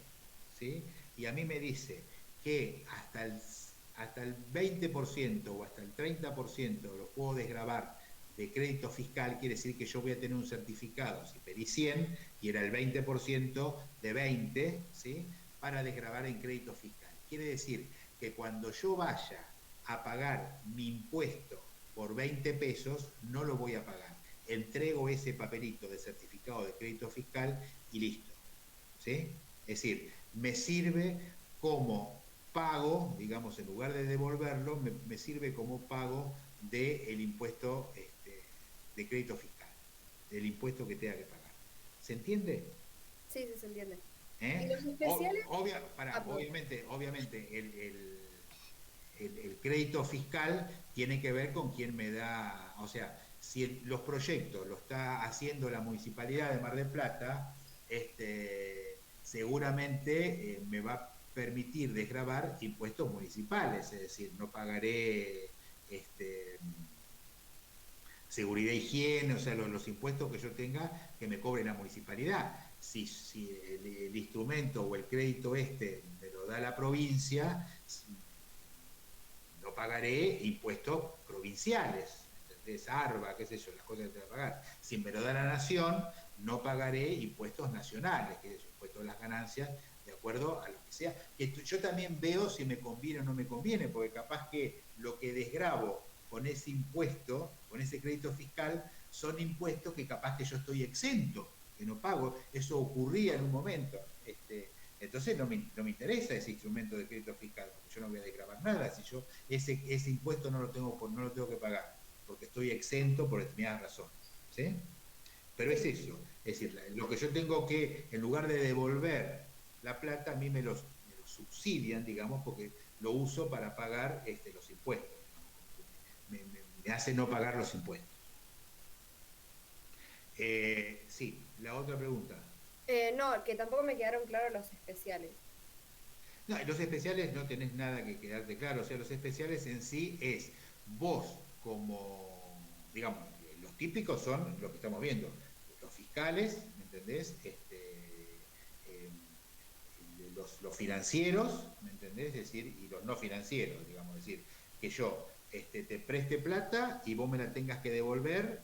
¿sí?, y a mí me dice que hasta el 20% o hasta el 30% lo puedo desgravar de crédito fiscal, quiere decir que yo voy a tener un certificado, si pedí 100 y era el 20% de 20, ¿sí?, para desgravar en crédito fiscal. Quiere decir que cuando yo vaya a pagar mi impuesto por 20 pesos, no lo voy a pagar. Entrego ese papelito de certificado de crédito fiscal y listo, ¿sí? Es decir, me sirve como pago, digamos, en lugar de devolverlo, me sirve como pago del impuesto de crédito fiscal, del impuesto que tenga que pagar. ¿Se entiende? Sí, sí, se entiende. ¿Y ¿Eh? los especiales? Obviamente el crédito fiscal tiene que ver con quién me da, o sea, si los proyectos lo está haciendo la Municipalidad de Mar del Plata, seguramente me va a permitir desgravar impuestos municipales, es decir, no pagaré seguridad e higiene, o sea, los impuestos que yo tenga que me cobre la municipalidad. Si el instrumento o el crédito me lo da la provincia, no pagaré impuestos provinciales, ¿entendés? ARBA, qué sé yo, las cosas que tengo que pagar. Si me lo da la nación, no pagaré impuestos nacionales, que es el impuesto de las ganancias, de acuerdo a lo que sea. Yo también veo si me conviene o no me conviene, porque capaz que lo que desgravo con ese impuesto, con ese crédito fiscal, son impuestos que capaz que yo estoy exento, que no pago. Eso ocurría en un momento. Entonces no me interesa ese instrumento de crédito fiscal, porque yo no voy a desgravar nada si yo ese impuesto no lo tengo que pagar, porque estoy exento por determinadas razones. ¿Sí? Pero es eso, es decir, lo que yo tengo que, en lugar de devolver la plata, a mí me lo subsidian, digamos, porque lo uso para pagar los impuestos. Me hace no pagar los impuestos. Sí, la otra pregunta. No, que tampoco me quedaron claros los especiales. No, los especiales no tenés nada que quedarte claro, o sea, los especiales en sí es vos como, digamos, los típicos son lo que estamos viendo, los fiscales, ¿me entendés? Los financieros, ¿me entendés? Es decir, y los no financieros, digamos, es decir, que yo te preste plata y vos me la tengas que devolver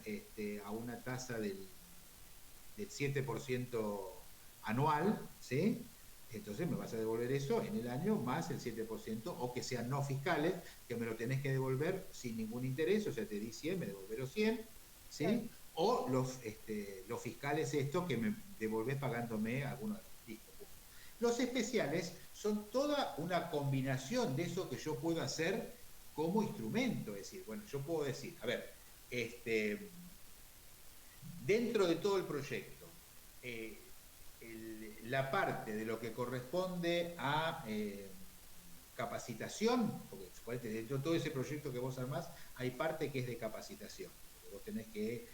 a una tasa del 7% anual, ¿sí? Entonces me vas a devolver eso en el año más el 7%, o que sean no fiscales, que me lo tenés que devolver sin ningún interés, o sea, te di 100, me devolver los 100, ¿sí? Sí. O los fiscales estos que me devolvés pagándome algunos. Listo. Los especiales son toda una combinación de eso que yo puedo hacer como instrumento, es decir, bueno, yo puedo decir, a ver, dentro de todo el proyecto, la parte de lo que corresponde a capacitación, porque dentro de todo ese proyecto que vos armás, hay parte que es de capacitación, porque vos tenés que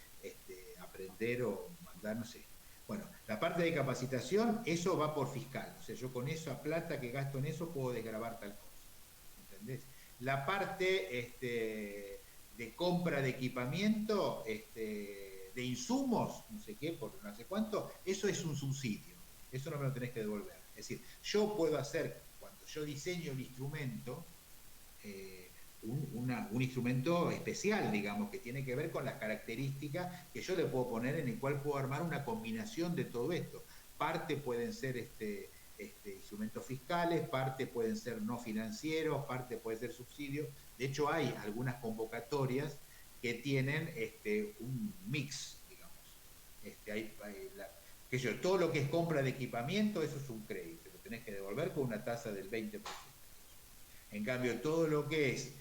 aprender o mandar, no sé. Bueno, la parte de capacitación, eso va por fiscal, o sea, yo con esa plata que gasto en eso puedo desgravar tal cosa, ¿entendés? La parte de compra de equipamiento, de insumos, no sé qué, por no sé cuánto, eso es un subsidio, eso no me lo tenés que devolver. Es decir, yo puedo hacer, cuando yo diseño el instrumento, un instrumento especial, digamos, que tiene que ver con las características que yo le puedo poner, en el cual puedo armar una combinación de todo esto. Parte pueden ser instrumentos fiscales, parte pueden ser no financieros, parte puede ser subsidios. De hecho, hay algunas convocatorias que tienen un mix, digamos. Todo lo que es compra de equipamiento, eso es un crédito, lo tenés que devolver con una tasa del 20%. En cambio, todo lo que es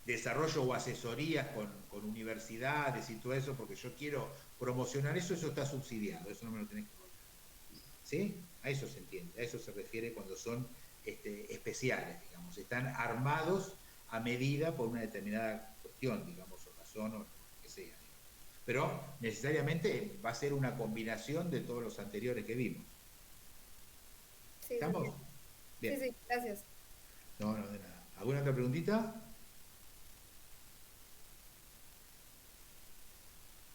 desarrollo o asesorías con universidades y todo eso, porque yo quiero promocionar eso, eso está subsidiado, eso no me lo tenés que devolver. ¿Sí? A eso se entiende, a eso se refiere cuando son especiales, digamos, están armados a medida por una determinada cuestión, digamos, o razón o lo que sea. Digamos. Pero necesariamente va a ser una combinación de todos los anteriores que vimos. Sí, ¿Estamos? sí. Bien. Sí, gracias. No, de nada. ¿Alguna otra preguntita?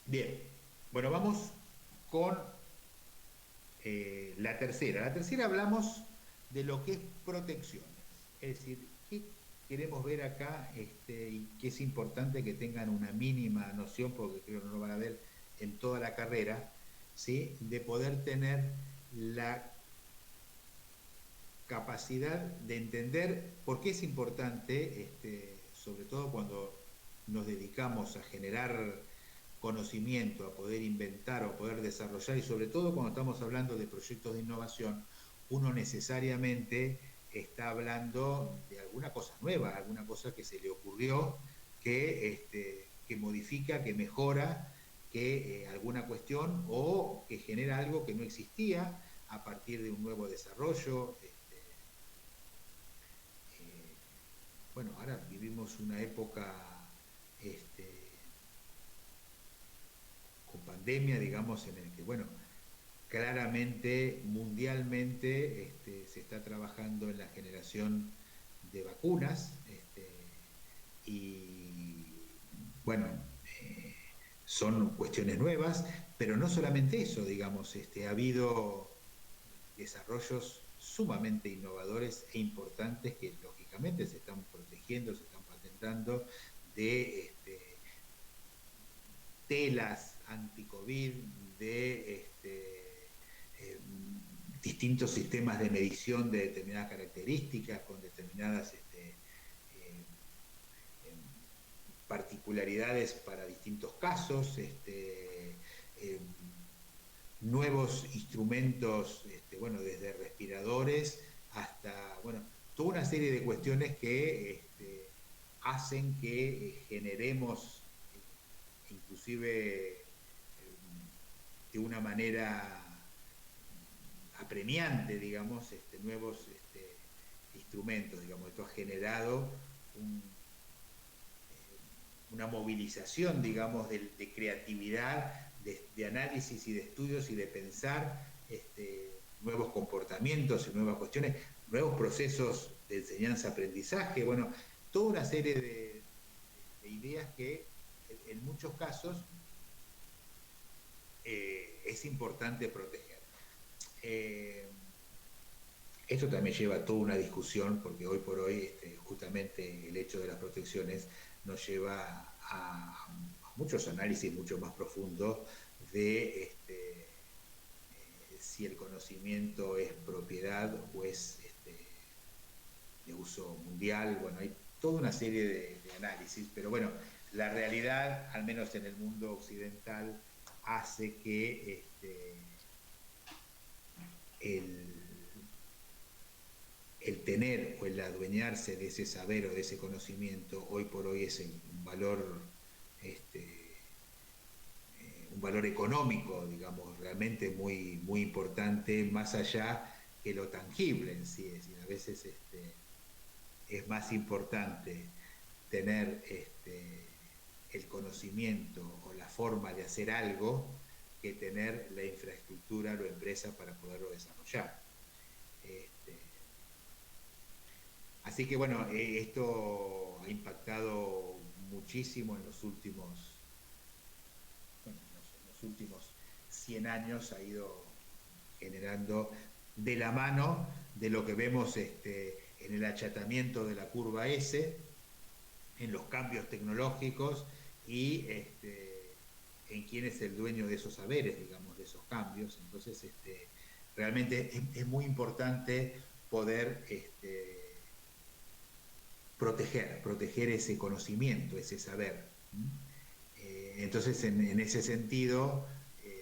Bien. Bueno, vamos con la tercera. La tercera hablamos de lo que es protecciones. Es decir, ¿qué queremos ver acá? Y que es importante que tengan una mínima noción, porque creo que no lo van a ver en toda la carrera, ¿sí? De poder tener la capacidad de entender por qué es importante, sobre todo cuando nos dedicamos a generar conocimiento, a poder inventar o a poder desarrollar, y sobre todo cuando estamos hablando de proyectos de innovación, uno necesariamente está hablando de alguna cosa nueva, alguna cosa que se le ocurrió, que modifica, que mejora, que alguna cuestión, o que genera algo que no existía a partir de un nuevo desarrollo. bueno, ahora vivimos una época con pandemia, digamos, en el que, bueno, claramente, mundialmente, se está trabajando en la generación de vacunas, y bueno, son cuestiones nuevas, pero no solamente eso, digamos, ha habido desarrollos sumamente innovadores e importantes que lógicamente se están protegiendo, se están patentando de telas anti-COVID, de distintos sistemas de medición de determinadas características, con determinadas particularidades para distintos casos, nuevos instrumentos, bueno, desde respiradores hasta, bueno, toda una serie de cuestiones que hacen que generemos, inclusive de una manera apremiante, digamos, nuevos instrumentos, digamos. Esto ha generado una movilización, digamos, de creatividad, de análisis y de estudios y de pensar nuevos comportamientos y nuevas cuestiones, nuevos procesos de enseñanza-aprendizaje, bueno, toda una serie de ideas que en muchos casos es importante proteger. Esto también lleva a toda una discusión, porque hoy por hoy justamente el hecho de las protecciones nos lleva a muchos análisis mucho más profundos de si el conocimiento es propiedad o es de uso mundial. Bueno, hay toda una serie de análisis, pero bueno, la realidad, al menos en el mundo occidental, hace que el tener o el adueñarse de ese saber o de ese conocimiento hoy por hoy es un valor económico, digamos, realmente muy, muy importante, más allá que lo tangible en sí. Es decir, a veces es más importante tener el conocimiento o la forma de hacer algo que tener la infraestructura o la empresa para poderlo desarrollar. Así que bueno, esto ha impactado muchísimo en los últimos 100 años, ha ido generando de la mano de lo que vemos en el achatamiento de la curva S, en los cambios tecnológicos y en quién es el dueño de esos saberes, digamos, de esos cambios. Entonces, realmente es muy importante poder proteger ese conocimiento, ese saber. Entonces, en ese sentido,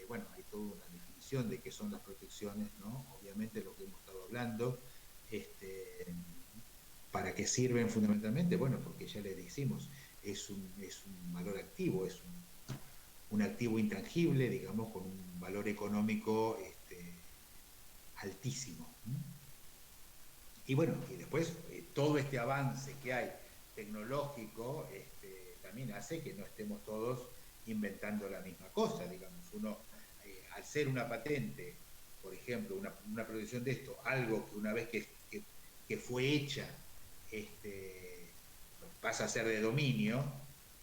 bueno, hay toda una definición de qué son las protecciones, ¿no? Obviamente lo que hemos estado hablando, ¿para qué sirven fundamentalmente? Bueno, porque ya les decimos, es un valor activo, es un activo intangible, digamos, con un valor económico altísimo. Y bueno, y después todo este avance que hay tecnológico también hace que no estemos todos inventando la misma cosa, digamos. Uno, al ser una patente, por ejemplo, una protección de esto, algo que una vez que fue hecha pasa a ser de dominio,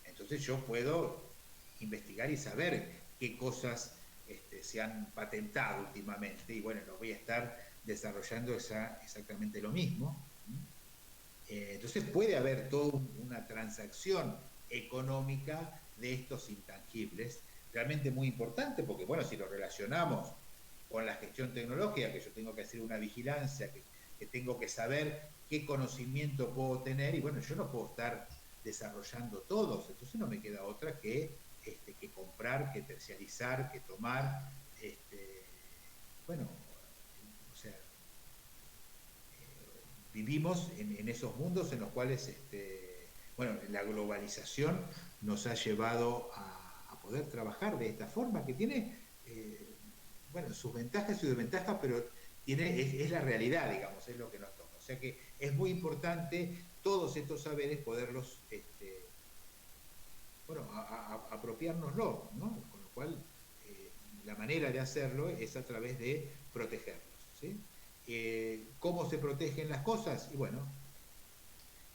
entonces yo puedo investigar y saber qué cosas se han patentado últimamente, y bueno, no voy a estar desarrollando exactamente lo mismo. Entonces puede haber toda una transacción económica de estos intangibles, realmente muy importante, porque bueno, si lo relacionamos con la gestión tecnológica, que yo tengo que hacer una vigilancia, que tengo que saber qué conocimiento puedo tener, y bueno, yo no puedo estar desarrollando todos, entonces no me queda otra que comprar, que terciarizar, que tomar, bueno, o sea, vivimos en esos mundos en los cuales, bueno, la globalización nos ha llevado a poder trabajar de esta forma, que tiene, bueno, sus ventajas y sus desventajas, pero es la realidad, digamos, es lo que nos toca. O sea que es muy importante todos estos saberes poderlos, apropiárnoslo, ¿no? Con lo cual, la manera de hacerlo es a través de protegerlos, ¿sí? ¿Cómo se protegen las cosas? Y bueno,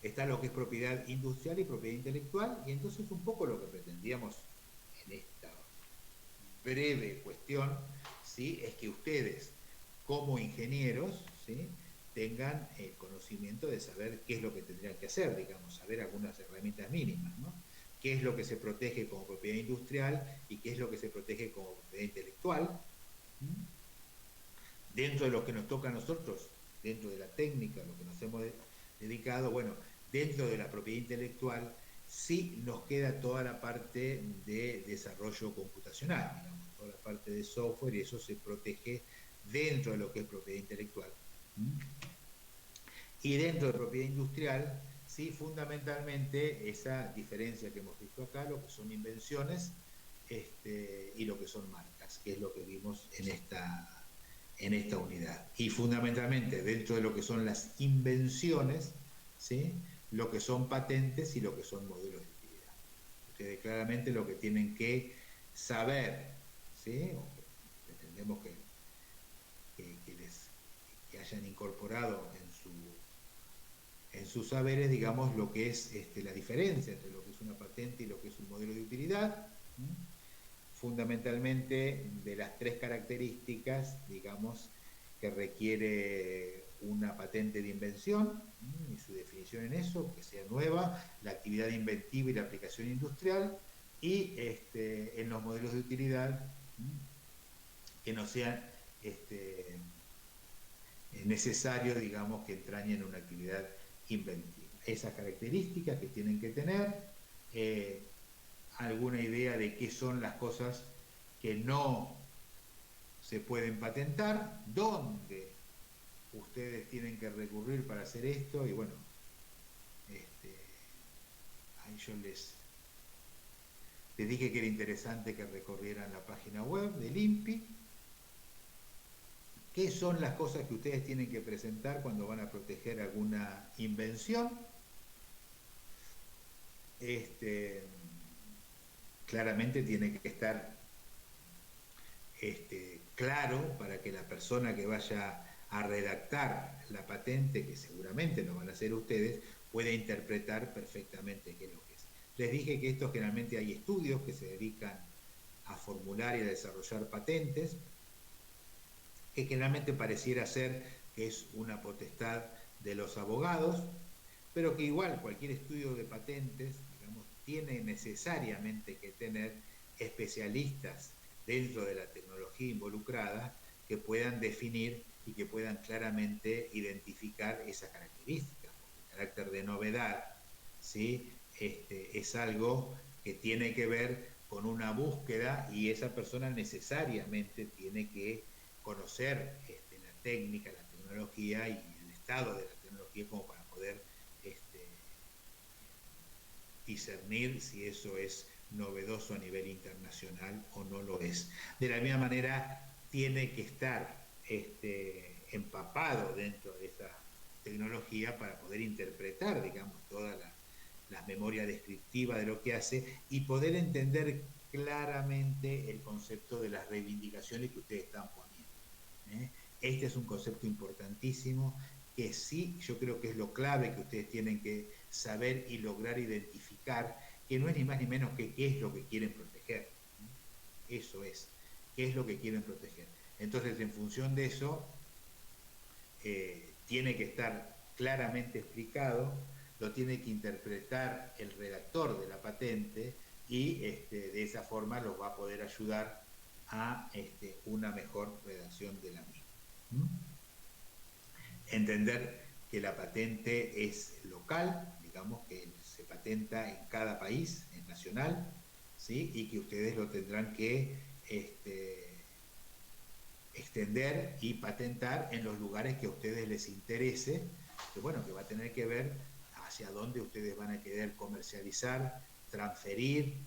está lo que es propiedad industrial y propiedad intelectual, y entonces un poco lo que pretendíamos en esta breve cuestión, ¿sí?, es que ustedes, como ingenieros, ¿sí?, tengan el conocimiento de saber qué es lo que tendrían que hacer, digamos, saber algunas herramientas mínimas, ¿no? Qué es lo que se protege como propiedad industrial y qué es lo que se protege como propiedad intelectual. Dentro de lo que nos toca a nosotros, dentro de la técnica, lo que nos hemos dedicado, bueno, dentro de la propiedad intelectual sí nos queda toda la parte de desarrollo computacional, digamos, toda la parte de software, y eso se protege dentro de lo que es propiedad intelectual. Y dentro de propiedad industrial, sí, fundamentalmente esa diferencia que hemos visto acá, lo que son invenciones y lo que son marcas, que es lo que vimos en esta unidad. Y fundamentalmente dentro de lo que son las invenciones, ¿sí?, lo que son patentes y lo que son modelos de utilidad. Ustedes claramente lo que tienen que saber, ¿sí?, o que pretendemos que hayan incorporado en sus saberes, digamos, lo que es la diferencia entre lo que es una patente y lo que es un modelo de utilidad. Fundamentalmente de las tres características, digamos, que requiere una patente de invención, y su definición en eso, que sea nueva, la actividad inventiva y la aplicación industrial, y en los modelos de utilidad, que no sean necesario, digamos, que entrañen una actividad inventiva. Esas características que tienen que tener, alguna idea de qué son las cosas que no se pueden patentar, dónde ustedes tienen que recurrir para hacer esto, y bueno, ahí yo les dije que era interesante que recorrieran la página web del INPI. ¿Qué son las cosas que ustedes tienen que presentar cuando van a proteger alguna invención? Claramente tiene que estar claro para que la persona que vaya a redactar la patente, que seguramente no van a ser ustedes, pueda interpretar perfectamente qué es lo que es. Les dije que esto generalmente hay estudios que se dedican a formular y a desarrollar patentes, que generalmente pareciera ser que es una potestad de los abogados, pero que igual cualquier estudio de patentes, digamos, tiene necesariamente que tener especialistas dentro de la tecnología involucrada que puedan definir y que puedan claramente identificar esas características. El carácter de novedad, ¿sí?, es algo que tiene que ver con una búsqueda, y esa persona necesariamente tiene que conocer la técnica, la tecnología y el estado de la tecnología como para poder discernir si eso es novedoso a nivel internacional o no lo es. De la misma manera, tiene que estar empapado dentro de esa tecnología para poder interpretar, digamos, toda la memoria descriptiva de lo que hace y poder entender claramente el concepto de las reivindicaciones que ustedes están poniendo. Este es un concepto importantísimo que sí, yo creo que es lo clave que ustedes tienen que saber y lograr identificar, que no es ni más ni menos que qué es lo que quieren proteger. Eso es, qué es lo que quieren proteger. Entonces, en función de eso, tiene que estar claramente explicado, lo tiene que interpretar el redactor de la patente, y de esa forma los va a poder ayudar a una mejor redacción de la misma. Entender que la patente es local, digamos que se patenta en cada país, es nacional, ¿sí?, y que ustedes lo tendrán que extender y patentar en los lugares que a ustedes les interese, que bueno, que va a tener que ver hacia dónde ustedes van a querer comercializar, transferir,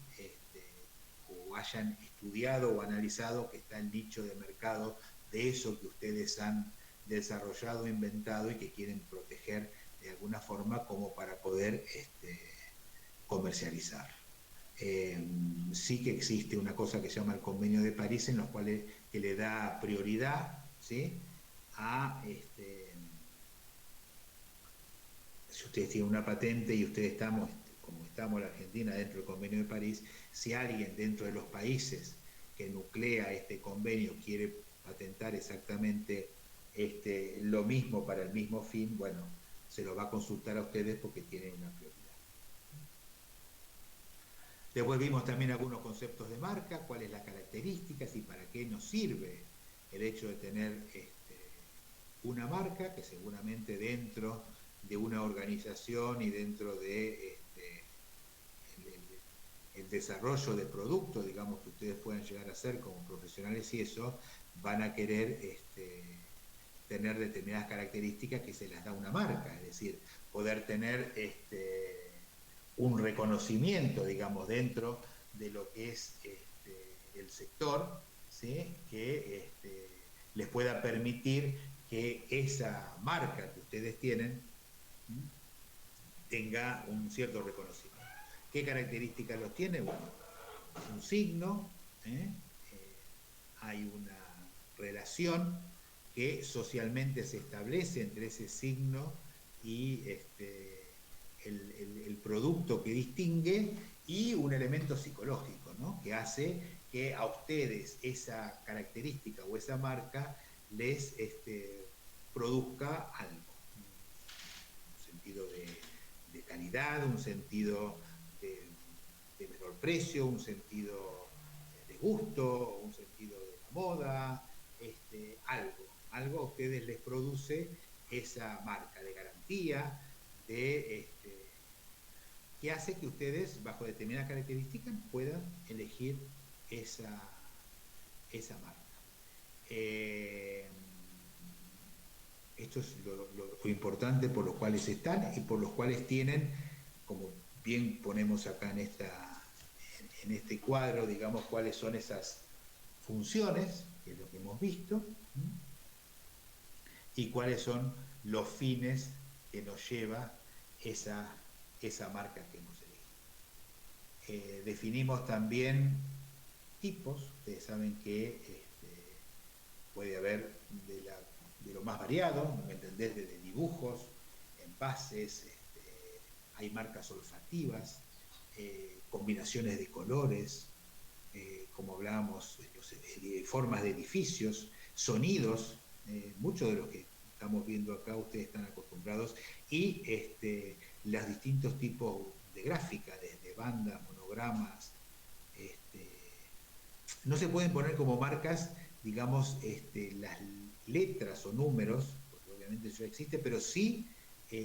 o hayan estudiado o analizado que está el nicho de mercado de eso que ustedes han desarrollado, inventado y que quieren proteger de alguna forma como para poder comercializar. Sí que existe una cosa que se llama el Convenio de París, en los cuales que le da prioridad, ¿sí?, a si ustedes tienen una patente y ustedes estamos, como estamos la Argentina dentro del Convenio de París, si alguien dentro de los países que nuclea este convenio quiere patentar exactamente lo mismo para el mismo fin, bueno, se lo va a consultar a ustedes porque tienen una prioridad. Después vimos también algunos conceptos de marca, cuáles las características y para qué nos sirve el hecho de tener una marca, que seguramente dentro de una organización y dentro de el desarrollo de productos, digamos, que ustedes puedan llegar a ser como profesionales y eso, van a querer tener determinadas características que se las da una marca, es decir, poder tener un reconocimiento, digamos, dentro de lo que es el sector, ¿sí?, que les pueda permitir que esa marca que ustedes tienen tenga un cierto reconocimiento. ¿Qué características los tiene? Bueno, es un signo, hay una relación que socialmente se establece entre ese signo y el producto que distingue, y un elemento psicológico, ¿no?, que hace que a ustedes esa característica o esa marca les produzca algo, un sentido de calidad, un sentido de menor precio, un sentido de gusto, un sentido de la moda, algo a ustedes les produce esa marca de garantía, que hace que ustedes, bajo determinadas características, puedan elegir esa marca. Esto es lo importante por los cuales están y por los cuales tienen, como bien ponemos acá en este cuadro, digamos, cuáles son esas funciones, que es lo que hemos visto, y cuáles son los fines que nos lleva esa marca que hemos elegido. Definimos también tipos. Ustedes saben que puede haber de lo más variado, ¿me entendés?, desde dibujos, envases, hay marcas olfativas, combinaciones de colores, como hablábamos, formas de edificios, sonidos, muchos de los que estamos viendo acá ustedes están acostumbrados, y los distintos tipos de gráfica, desde bandas, monogramas. No se pueden poner como marcas, digamos, las letras o números, porque obviamente eso existe, pero sí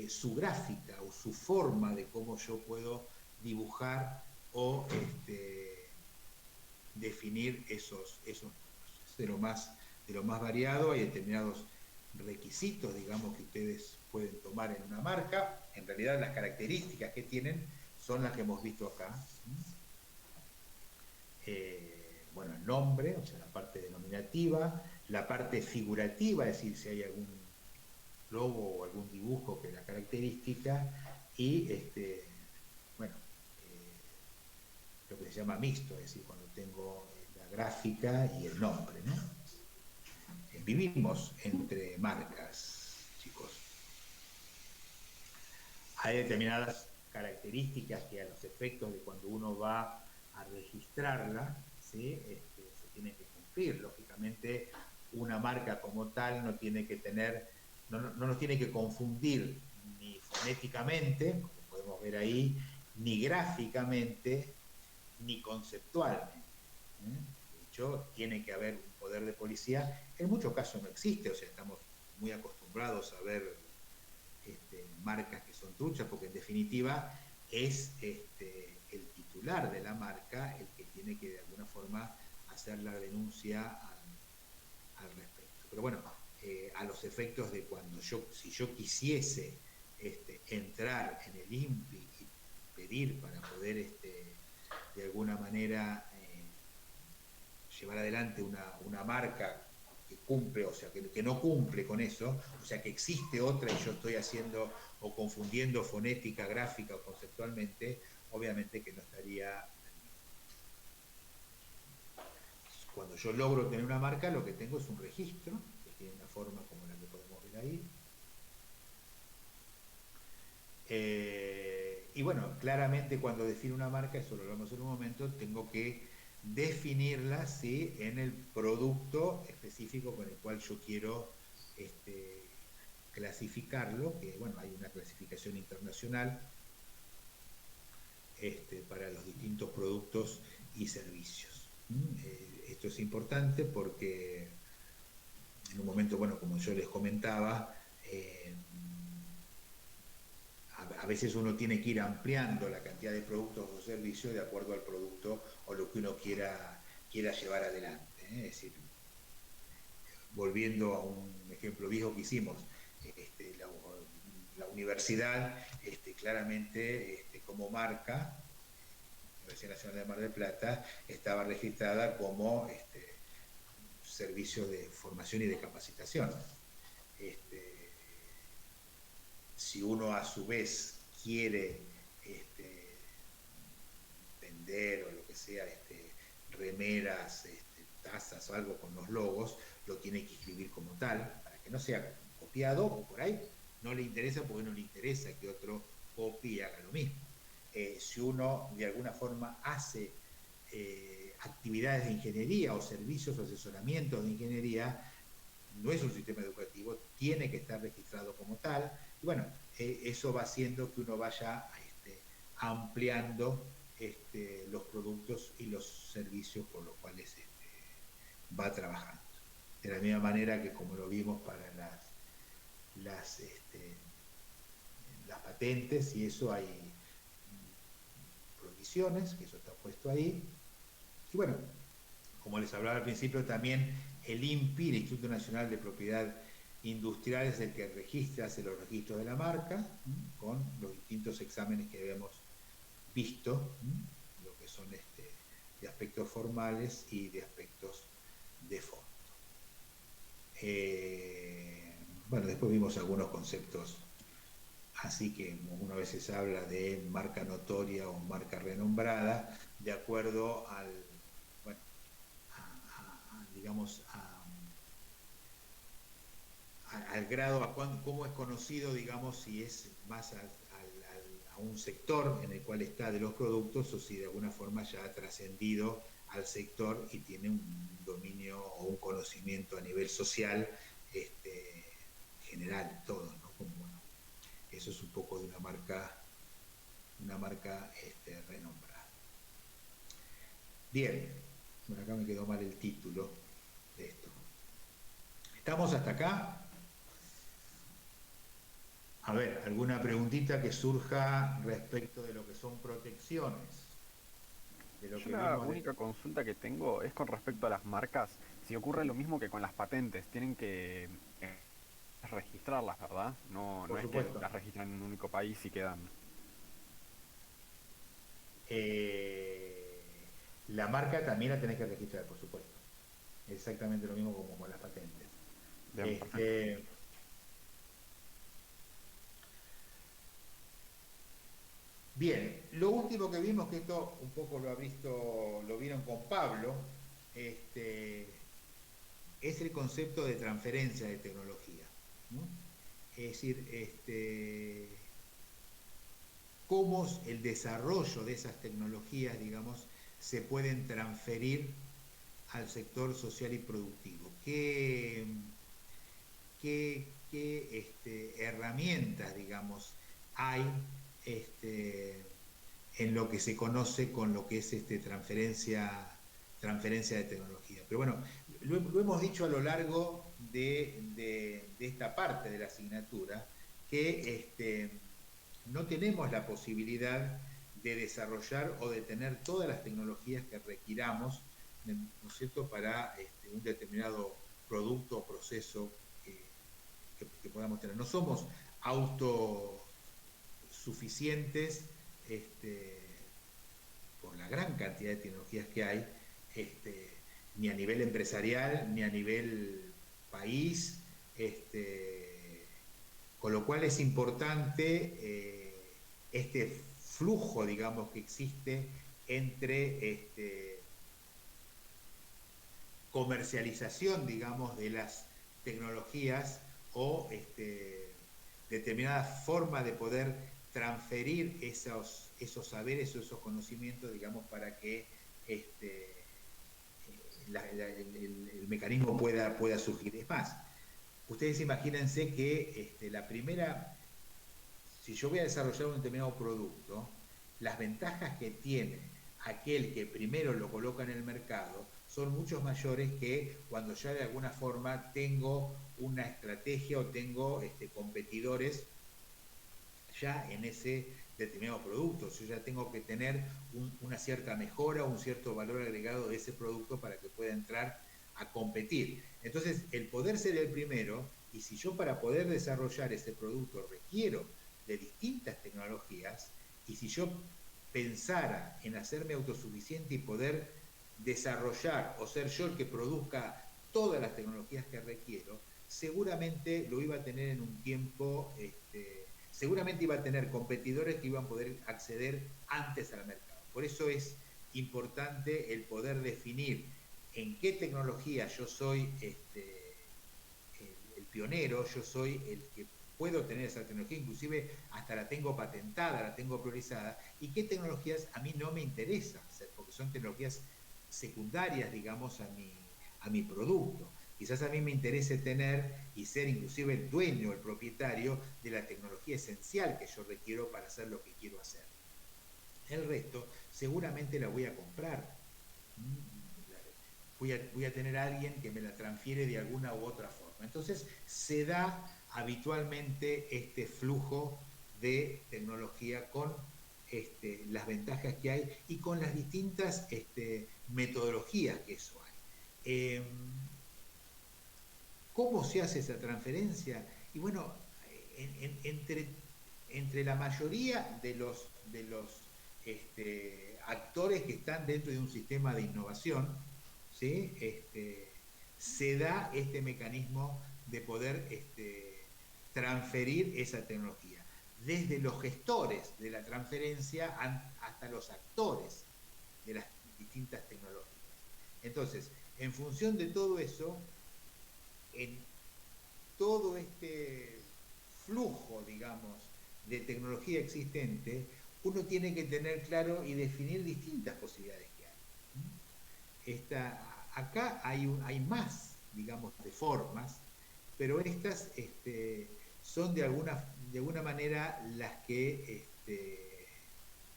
su gráfica o su forma de cómo yo puedo dibujar o definir esos números. Es de lo más variado. Hay determinados requisitos, digamos, que ustedes pueden tomar en una marca. En realidad las características que tienen son las que hemos visto acá. Bueno, el nombre, o sea, la parte denominativa, la parte figurativa, es decir, si hay algún logo o algún dibujo que es la característica, y bueno, lo que se llama mixto, es decir, cuando tengo la gráfica y el nombre, ¿no? Vivimos entre marcas, chicos. Hay determinadas características que a los efectos de cuando uno va a registrarla, ¿sí?, se tienen que cumplir. Lógicamente, una marca como tal no tiene que tener, no nos tiene que confundir ni fonéticamente, como podemos ver ahí, ni gráficamente, ni conceptualmente. De hecho, tiene que haber un poder de policía. En muchos casos no existe, o sea, estamos muy acostumbrados a ver marcas que son truchas, porque en definitiva es el titular de la marca el que tiene que de alguna forma hacer la denuncia al respecto. Pero bueno, a los efectos de cuando si yo quisiese entrar en el INPI y pedir para poder de alguna manera llevar adelante una marca que cumple, o sea, que no cumple con eso, o sea, que existe otra y yo estoy haciendo o confundiendo fonética, gráfica o conceptualmente, obviamente que no estaría. Cuando yo logro tener una marca, lo que tengo es un registro, que tiene una forma como la que podemos ver ahí. Y bueno, claramente cuando defino una marca, eso lo hablamos en un momento, tengo que definirla, ¿sí?, en el producto específico con el cual yo quiero clasificarlo, que bueno, hay una clasificación internacional para los distintos productos y servicios. Esto es importante porque en un momento, bueno, como yo les comentaba, a veces uno tiene que ir ampliando la cantidad de productos o servicios de acuerdo al producto o lo que uno quiera llevar adelante. Es decir, volviendo a un ejemplo viejo que hicimos, la universidad, claramente como marca, Universidad Nacional de Mar del Plata, estaba registrada como servicios de formación y de capacitación. Si uno a su vez quiere vender o lo que sea, remeras, tazas o algo con los logos, lo tiene que escribir como tal, para que no sea copiado, o por ahí no le interesa porque no le interesa que otro copie y haga lo mismo. Si uno de alguna forma hace actividades de ingeniería o servicios o asesoramientos de ingeniería, no es un sistema educativo, tiene que estar registrado como tal. Y bueno, eso va haciendo que uno vaya ampliando los productos y los servicios por los cuales va trabajando. De la misma manera que como lo vimos para las patentes, y eso hay prohibiciones, que eso está puesto ahí. Y bueno, como les hablaba al principio, también el INPI, el Instituto Nacional de Propiedad Industrial, es el que registra, hace los registros de la marca, con los distintos exámenes que habíamos visto, lo que son de aspectos formales y de aspectos de fondo. Bueno, después vimos algunos conceptos, así que una veces habla de marca notoria o marca renombrada, de acuerdo al, bueno, digamos, al grado, cómo es conocido, digamos, si es más a un sector en el cual está de los productos o si de alguna forma ya ha trascendido al sector y tiene un dominio o un conocimiento a nivel social general, todo, ¿no? Como, bueno, eso es un poco de una marca renombrada. Bien, bueno, acá me quedó mal el título de esto. ¿Estamos hasta acá? A ver, ¿alguna preguntita que surja respecto de lo que son protecciones? De lo Yo que la vimos única consulta que tengo es con respecto a las marcas. Si ocurre lo mismo que con las patentes, tienen que registrarlas, ¿verdad? No, por no es que supuesto. las registran en un único país y quedan. La marca también la tenés que registrar, por supuesto. Exactamente lo mismo como con las patentes. Bien, perfecto. Bien, lo último que vimos, que esto un poco lo vieron con Pablo, es el concepto de transferencia de tecnología, ¿no? Es decir, cómo el desarrollo de esas tecnologías, digamos, se pueden transferir al sector social y productivo. ¿Qué herramientas, digamos, hay en lo que se conoce con lo que es transferencia de tecnología? Pero bueno, lo hemos dicho a lo largo de esta parte de la asignatura, que no tenemos la posibilidad de desarrollar o de tener todas las tecnologías que requiramos, ¿no es cierto?, para un determinado producto o proceso que podamos tener. No somos autosuficientes por la gran cantidad de tecnologías que hay, ni a nivel empresarial, ni a nivel país, con lo cual es importante este flujo, digamos, que existe entre comercialización, digamos, de las tecnologías o determinada forma de poder transferir esos saberes o esos conocimientos, digamos, para que el mecanismo pueda surgir. Es más, ustedes imagínense que si yo voy a desarrollar un determinado producto, las ventajas que tiene aquel que primero lo coloca en el mercado son mucho mayores que cuando ya de alguna forma tengo una estrategia o tengo competidores ya en ese determinado producto. Yo ya tengo que tener una cierta mejora, un cierto valor agregado de ese producto para que pueda entrar a competir. Entonces, el poder ser el primero, y si yo para poder desarrollar ese producto requiero de distintas tecnologías, y si yo pensara en hacerme autosuficiente y poder desarrollar o ser yo el que produzca todas las tecnologías que requiero, seguramente lo iba a tener en un tiempo, seguramente iba a tener competidores que iban a poder acceder antes al mercado. Por eso es importante el poder definir en qué tecnología yo soy el pionero, yo soy el que puedo tener esa tecnología, inclusive hasta la tengo patentada, la tengo priorizada, y qué tecnologías a mí no me interesa hacer, porque son tecnologías secundarias, digamos, a mi producto. Quizás a mí me interese tener y ser inclusive el dueño, el propietario de la tecnología esencial que yo requiero para hacer lo que quiero hacer. El resto seguramente la voy a comprar. Voy a tener a alguien que me la transfiere de alguna u otra forma. Entonces se da habitualmente este flujo de tecnología con las ventajas que hay y con las distintas metodologías que eso hay. ¿Cómo se hace esa transferencia? Y bueno, entre la mayoría de los actores que están dentro de un sistema de innovación, ¿sí? Se da este mecanismo de poder transferir esa tecnología. Desde los gestores de la transferencia hasta los actores de las distintas tecnologías. Entonces, en función de todo eso, en todo este flujo, digamos, de tecnología existente, uno tiene que tener claro y definir distintas posibilidades que hay. Acá hay más, digamos, de formas, pero estas son de alguna manera las que,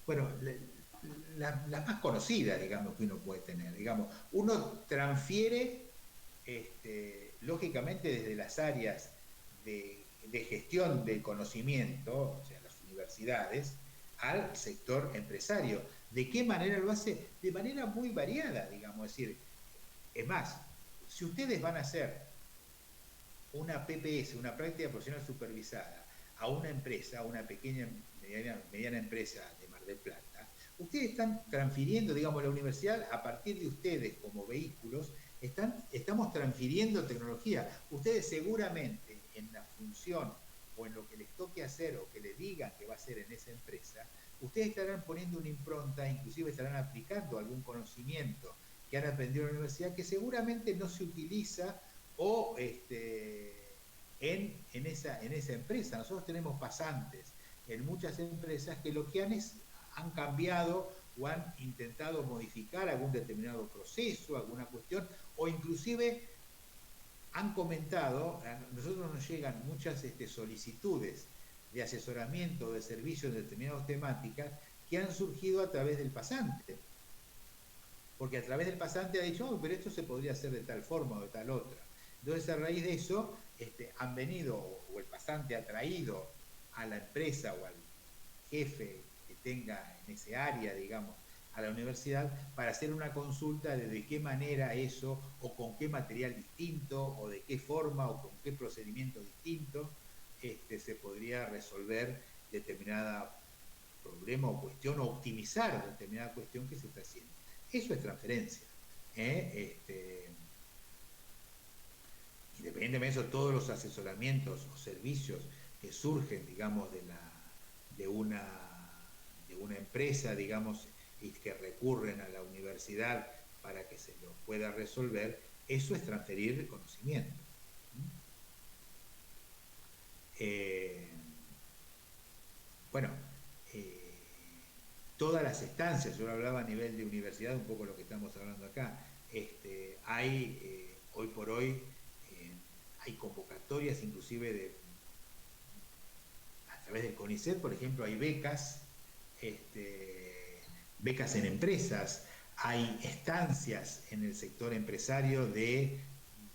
bueno, las más conocidas, digamos, que uno puede tener. Digamos, uno transfiere, lógicamente, desde las áreas de gestión del conocimiento, o sea, las universidades, al sector empresario. ¿De qué manera lo hace? De manera muy variada, digamos. Es decir, es más, si ustedes van a hacer una PPS, una práctica profesional supervisada, a una empresa, a una pequeña, mediana empresa de Mar del Plata, ustedes están transfiriendo, digamos, la universidad, a partir de ustedes como vehículos, estamos transfiriendo tecnología. Ustedes seguramente en la función o en lo que les toque hacer o que les digan que va a hacer en esa empresa, ustedes estarán poniendo una impronta, inclusive estarán aplicando algún conocimiento que han aprendido en la universidad que seguramente no se utiliza o en esa empresa. Nosotros tenemos pasantes en muchas empresas que lo que han cambiado o han intentado modificar algún determinado proceso, alguna cuestión, o inclusive han comentado, a nosotros nos llegan muchas solicitudes de asesoramiento, de servicios de determinadas temáticas que han surgido a través del pasante. Porque a través del pasante ha dicho, oh, pero esto se podría hacer de tal forma o de tal otra. Entonces, a raíz de eso, han venido, o el pasante ha traído a la empresa o al jefe que tenga en ese área, digamos, a la universidad, para hacer una consulta de qué manera eso, o con qué material distinto, o de qué forma, o con qué procedimiento distinto, se podría resolver determinada problema o cuestión, o optimizar determinada cuestión que se está haciendo. Eso es transferencia. independientemente de eso, todos los asesoramientos o servicios que surgen, digamos, de una empresa, digamos, y que recurren a la universidad para que se los pueda resolver, eso es transferir conocimiento. Bueno, todas las estancias, yo lo hablaba a nivel de universidad, un poco lo que estamos hablando acá, hay hoy por hoy, hay convocatorias inclusive a través del CONICET, por ejemplo, hay becas, becas en empresas, hay estancias en el sector empresario de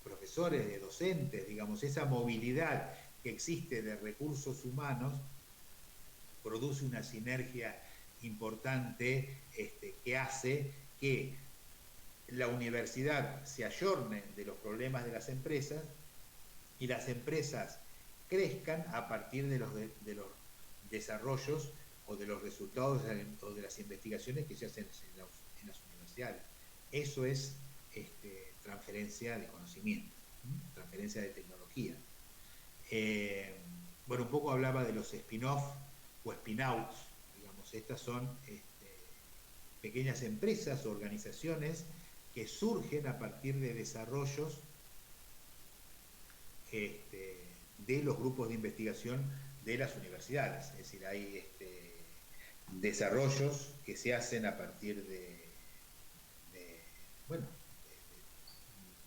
profesores, de docentes, digamos, esa movilidad que existe de recursos humanos produce una sinergia importante que hace que la universidad se ayorne de los problemas de las empresas y las empresas crezcan a partir de los desarrollos o de los resultados o de las investigaciones que se hacen en las universidades. Eso es transferencia de conocimiento, transferencia de tecnología. Bueno, un poco hablaba de los spin-off o spin-outs, digamos, estas son pequeñas empresas o organizaciones que surgen a partir de desarrollos de los grupos de investigación de las universidades. Es decir, hay desarrollos que se hacen a partir de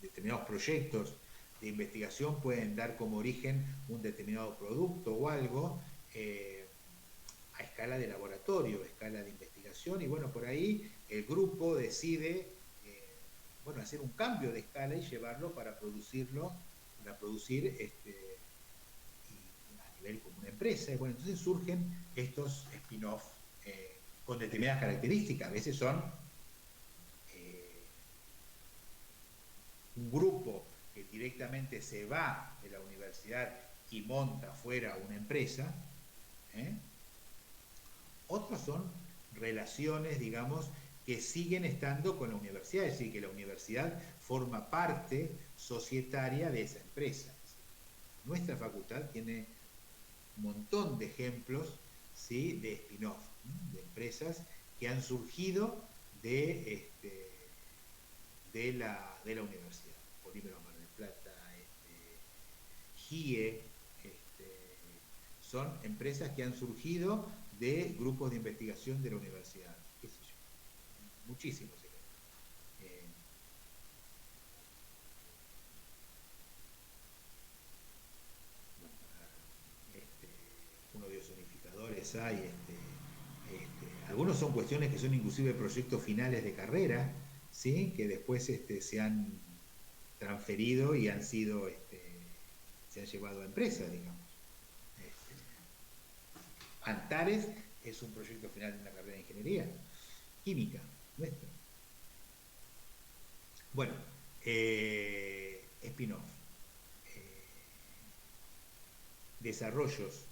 determinados proyectos de investigación, pueden dar como origen un determinado producto o algo a escala de laboratorio, a escala de investigación, y bueno, por ahí el grupo decide hacer un cambio de escala y llevarlo para producir a nivel como una empresa. Y bueno, entonces surgen estos spin-off con determinadas características. A veces son un grupo que directamente se va de la universidad y monta fuera una empresa. Otros son relaciones, digamos, que siguen estando con la universidad, es decir, que la universidad forma parte societaria de esa empresa. Nuestra facultad tiene un montón de ejemplos, ¿sí?, de spin-off, de empresas que han surgido de la universidad. Polímeros Mar del Plata, GIE, son empresas que han surgido de grupos de investigación de la universidad. ¿Qué sé yo? Muchísimos ejemplos. Uno de los zonificadores hay, algunos son cuestiones que son inclusive proyectos finales de carrera, ¿sí?, que después se han transferido y han sido, se han llevado a empresas, digamos. Antares es un proyecto final de una carrera de ingeniería química nuestra. Bueno, spin-off. Desarrollos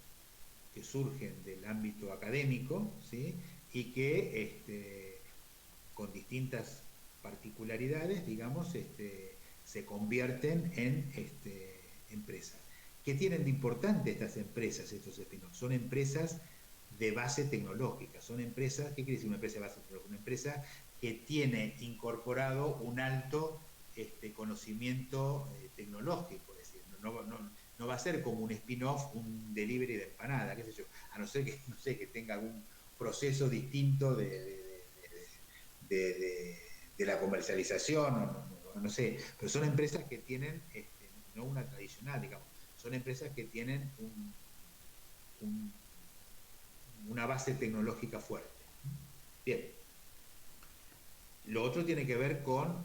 que surgen del ámbito académico, ¿sí?, y que con distintas particularidades, digamos, se convierten en empresas. ¿Qué tienen de importante estas empresas, estos spin-offs? Son empresas de base tecnológica, son empresas, ¿qué quiere decir una empresa de base tecnológica? Una empresa que tiene incorporado un alto conocimiento tecnológico, es decir, no va a ser como un spin-off, un delivery de empanada, qué sé yo, a no ser que, no sé, que tenga algún proceso distinto de la comercialización, no sé, pero son empresas que tienen, no una tradicional, digamos, son empresas que tienen una base tecnológica fuerte. Bien. Lo otro tiene que ver con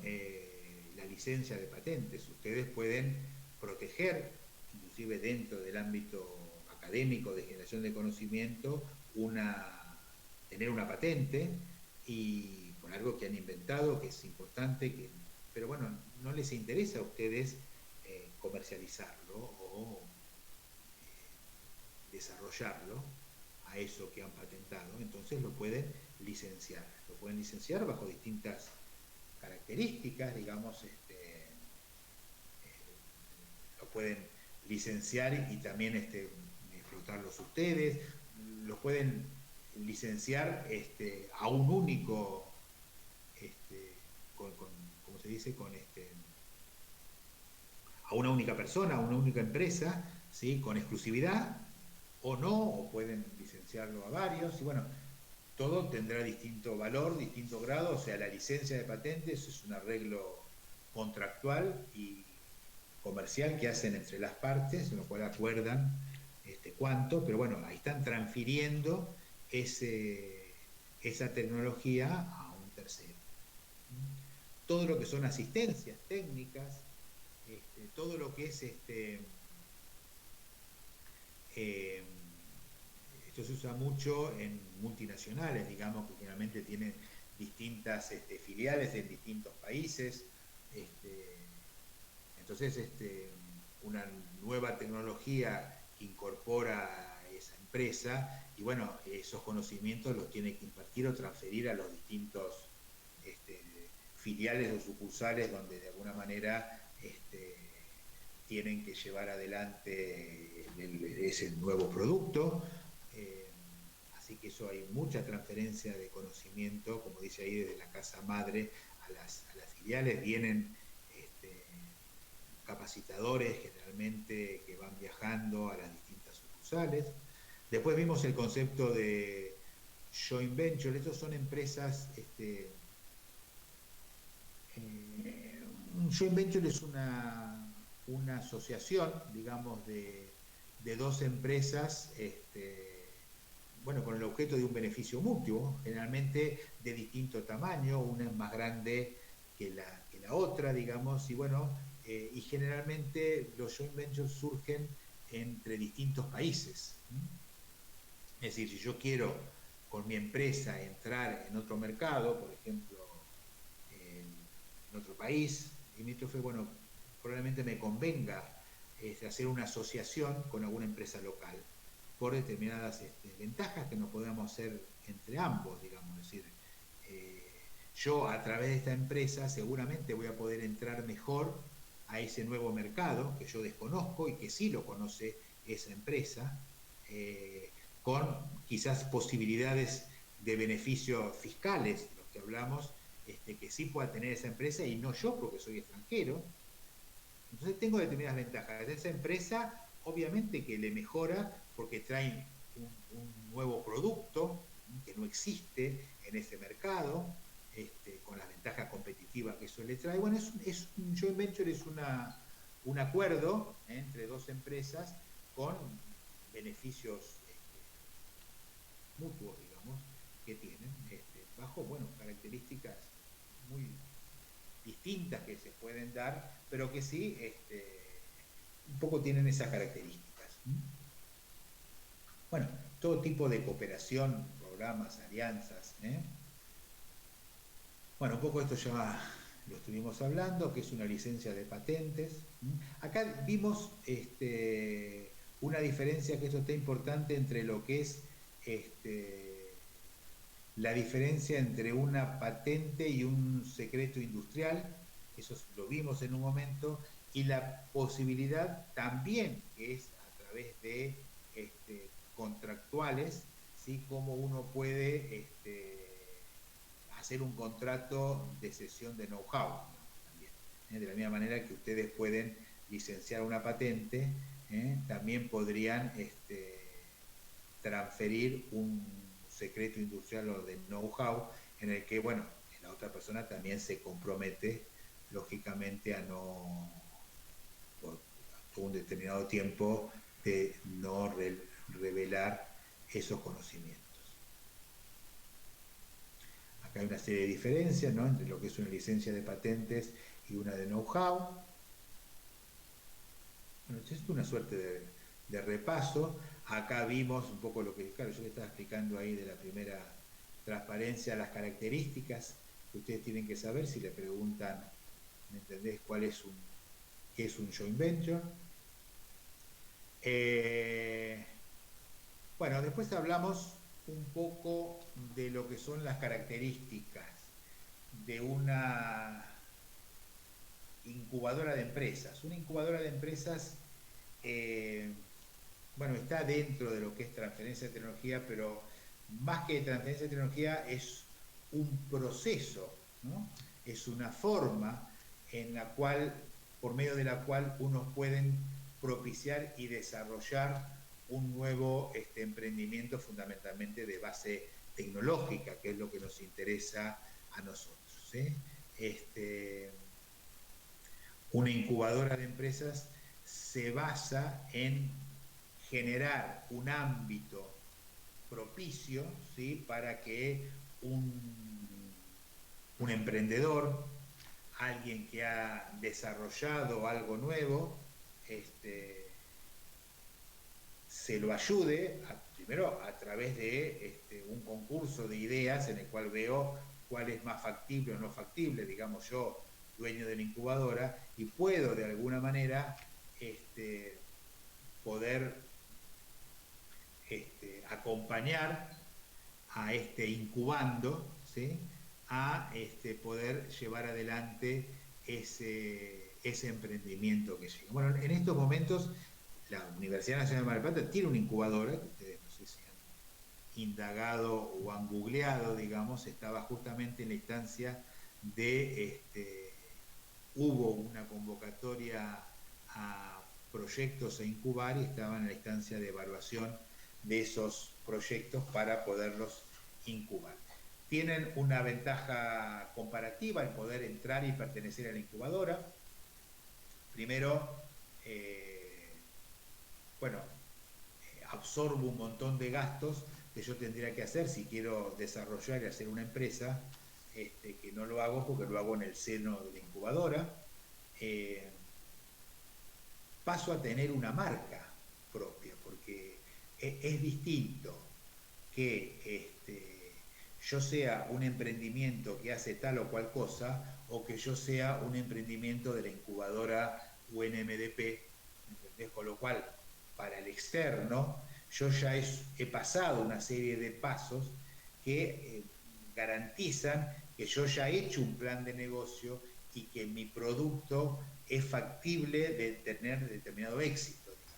la licencia de patentes. Ustedes pueden proteger, inclusive dentro del ámbito académico de generación de conocimiento, tener una patente y por algo que han inventado, que es importante, pero bueno, no les interesa a ustedes comercializarlo o desarrollarlo a eso que han patentado, entonces lo pueden licenciar. Lo pueden licenciar bajo distintas características, digamos, los pueden licenciar y también explotarlos ustedes, los pueden licenciar a un único, ¿cómo se dice? A una única persona, a una única empresa, ¿sí? Con exclusividad, o no, o pueden licenciarlo a varios, y bueno, todo tendrá distinto valor, distinto grado, o sea, la licencia de patentes es un arreglo contractual y comercial que hacen entre las partes, en lo cual acuerdan cuánto, pero bueno, ahí están transfiriendo esa tecnología a un tercero. Todo lo que son asistencias técnicas, todo lo que es esto se usa mucho en multinacionales, digamos, que generalmente tienen distintas filiales en distintos países. Entonces, una nueva tecnología que incorpora a esa empresa y bueno, esos conocimientos los tiene que impartir o transferir a los distintos filiales o sucursales donde de alguna manera tienen que llevar adelante ese nuevo producto. Así que eso hay mucha transferencia de conocimiento, como dice ahí, desde la casa madre a las filiales. Vienen capacitadores generalmente que van viajando a las distintas sucursales. Después vimos el concepto de joint venture. Estos son empresas, un joint venture es una asociación, digamos, de dos empresas, bueno, con el objeto de un beneficio mutuo, generalmente de distinto tamaño, una es más grande que la otra, digamos, y bueno, y generalmente los joint ventures surgen entre distintos países. Es decir, si yo quiero con mi empresa entrar en otro mercado, por ejemplo, en otro país limítrofe, bueno, probablemente me convenga hacer una asociación con alguna empresa local por determinadas ventajas que nos podamos hacer entre ambos, digamos. Es decir, yo a través de esta empresa seguramente voy a poder entrar mejor a ese nuevo mercado que yo desconozco y que sí lo conoce esa empresa, con quizás posibilidades de beneficios fiscales, los que hablamos, que sí pueda tener esa empresa y no yo porque soy extranjero. Entonces tengo determinadas ventajas. Esa empresa obviamente que le mejora porque traen un nuevo producto que no existe en ese mercado, con las ventajas competitivas que eso le trae. Bueno, es un joint venture, es un acuerdo entre dos empresas con beneficios mutuos, digamos, que tienen, bajo, bueno, características muy distintas que se pueden dar, pero que sí un poco tienen esas características. Bueno, todo tipo de cooperación, programas, alianzas. Bueno, un poco esto ya lo estuvimos hablando, que es una licencia de patentes. Acá vimos una diferencia, que esto está importante, entre lo que es la diferencia entre una patente y un secreto industrial, eso lo vimos en un momento, y la posibilidad también que es a través de contractuales, ¿sí? Cómo uno puede hacer un contrato de cesión de know-how, ¿no? También, de la misma manera que ustedes pueden licenciar una patente, también podrían transferir un secreto industrial o de know-how en el que, bueno, la otra persona también se compromete, lógicamente, a no, por un determinado tiempo, de no revelar esos conocimientos. Acá hay una serie de diferencias, ¿no?, entre lo que es una licencia de patentes y una de know-how. Bueno, esto es una suerte de repaso. Acá vimos un poco lo que, claro, yo le estaba explicando ahí de la primera transparencia, las características que ustedes tienen que saber si le preguntan, ¿me entendés?, qué es un joint venture. Bueno, después hablamos un poco de lo que son las características de una incubadora de empresas. Una incubadora de empresas, bueno, está dentro de lo que es transferencia de tecnología, pero más que transferencia de tecnología es un proceso, ¿no? Es una forma en la cual, por medio de la cual unos pueden propiciar y desarrollar un nuevo emprendimiento fundamentalmente de base tecnológica, que es lo que nos interesa a nosotros, ¿sí? Una incubadora de empresas se basa en generar un ámbito propicio, ¿sí?, para que un emprendedor, alguien que ha desarrollado algo nuevo, se lo ayude, primero a través de un concurso de ideas en el cual veo cuál es más factible o no factible, digamos yo, dueño de la incubadora, y puedo de alguna manera poder acompañar a incubando, ¿sí?, a poder llevar adelante ese emprendimiento que llega. Bueno, en estos momentos la Universidad Nacional de Mar del Plata tiene una incubadora, que ustedes no sé si han indagado o han googleado, digamos, estaba justamente en la instancia de, hubo una convocatoria a proyectos a incubar y estaban en la instancia de evaluación de esos proyectos para poderlos incubar. Tienen una ventaja comparativa en poder entrar y pertenecer a la incubadora. Primero, absorbo un montón de gastos que yo tendría que hacer si quiero desarrollar y hacer una empresa, que no lo hago porque lo hago en el seno de la incubadora. Paso a tener una marca propia, porque es distinto que yo sea un emprendimiento que hace tal o cual cosa, o que yo sea un emprendimiento de la incubadora UNMDP, ¿entendés? Con lo cual, para el externo, yo ya he pasado una serie de pasos que garantizan que yo ya he hecho un plan de negocio y que mi producto es factible de tener determinado éxito, digamos.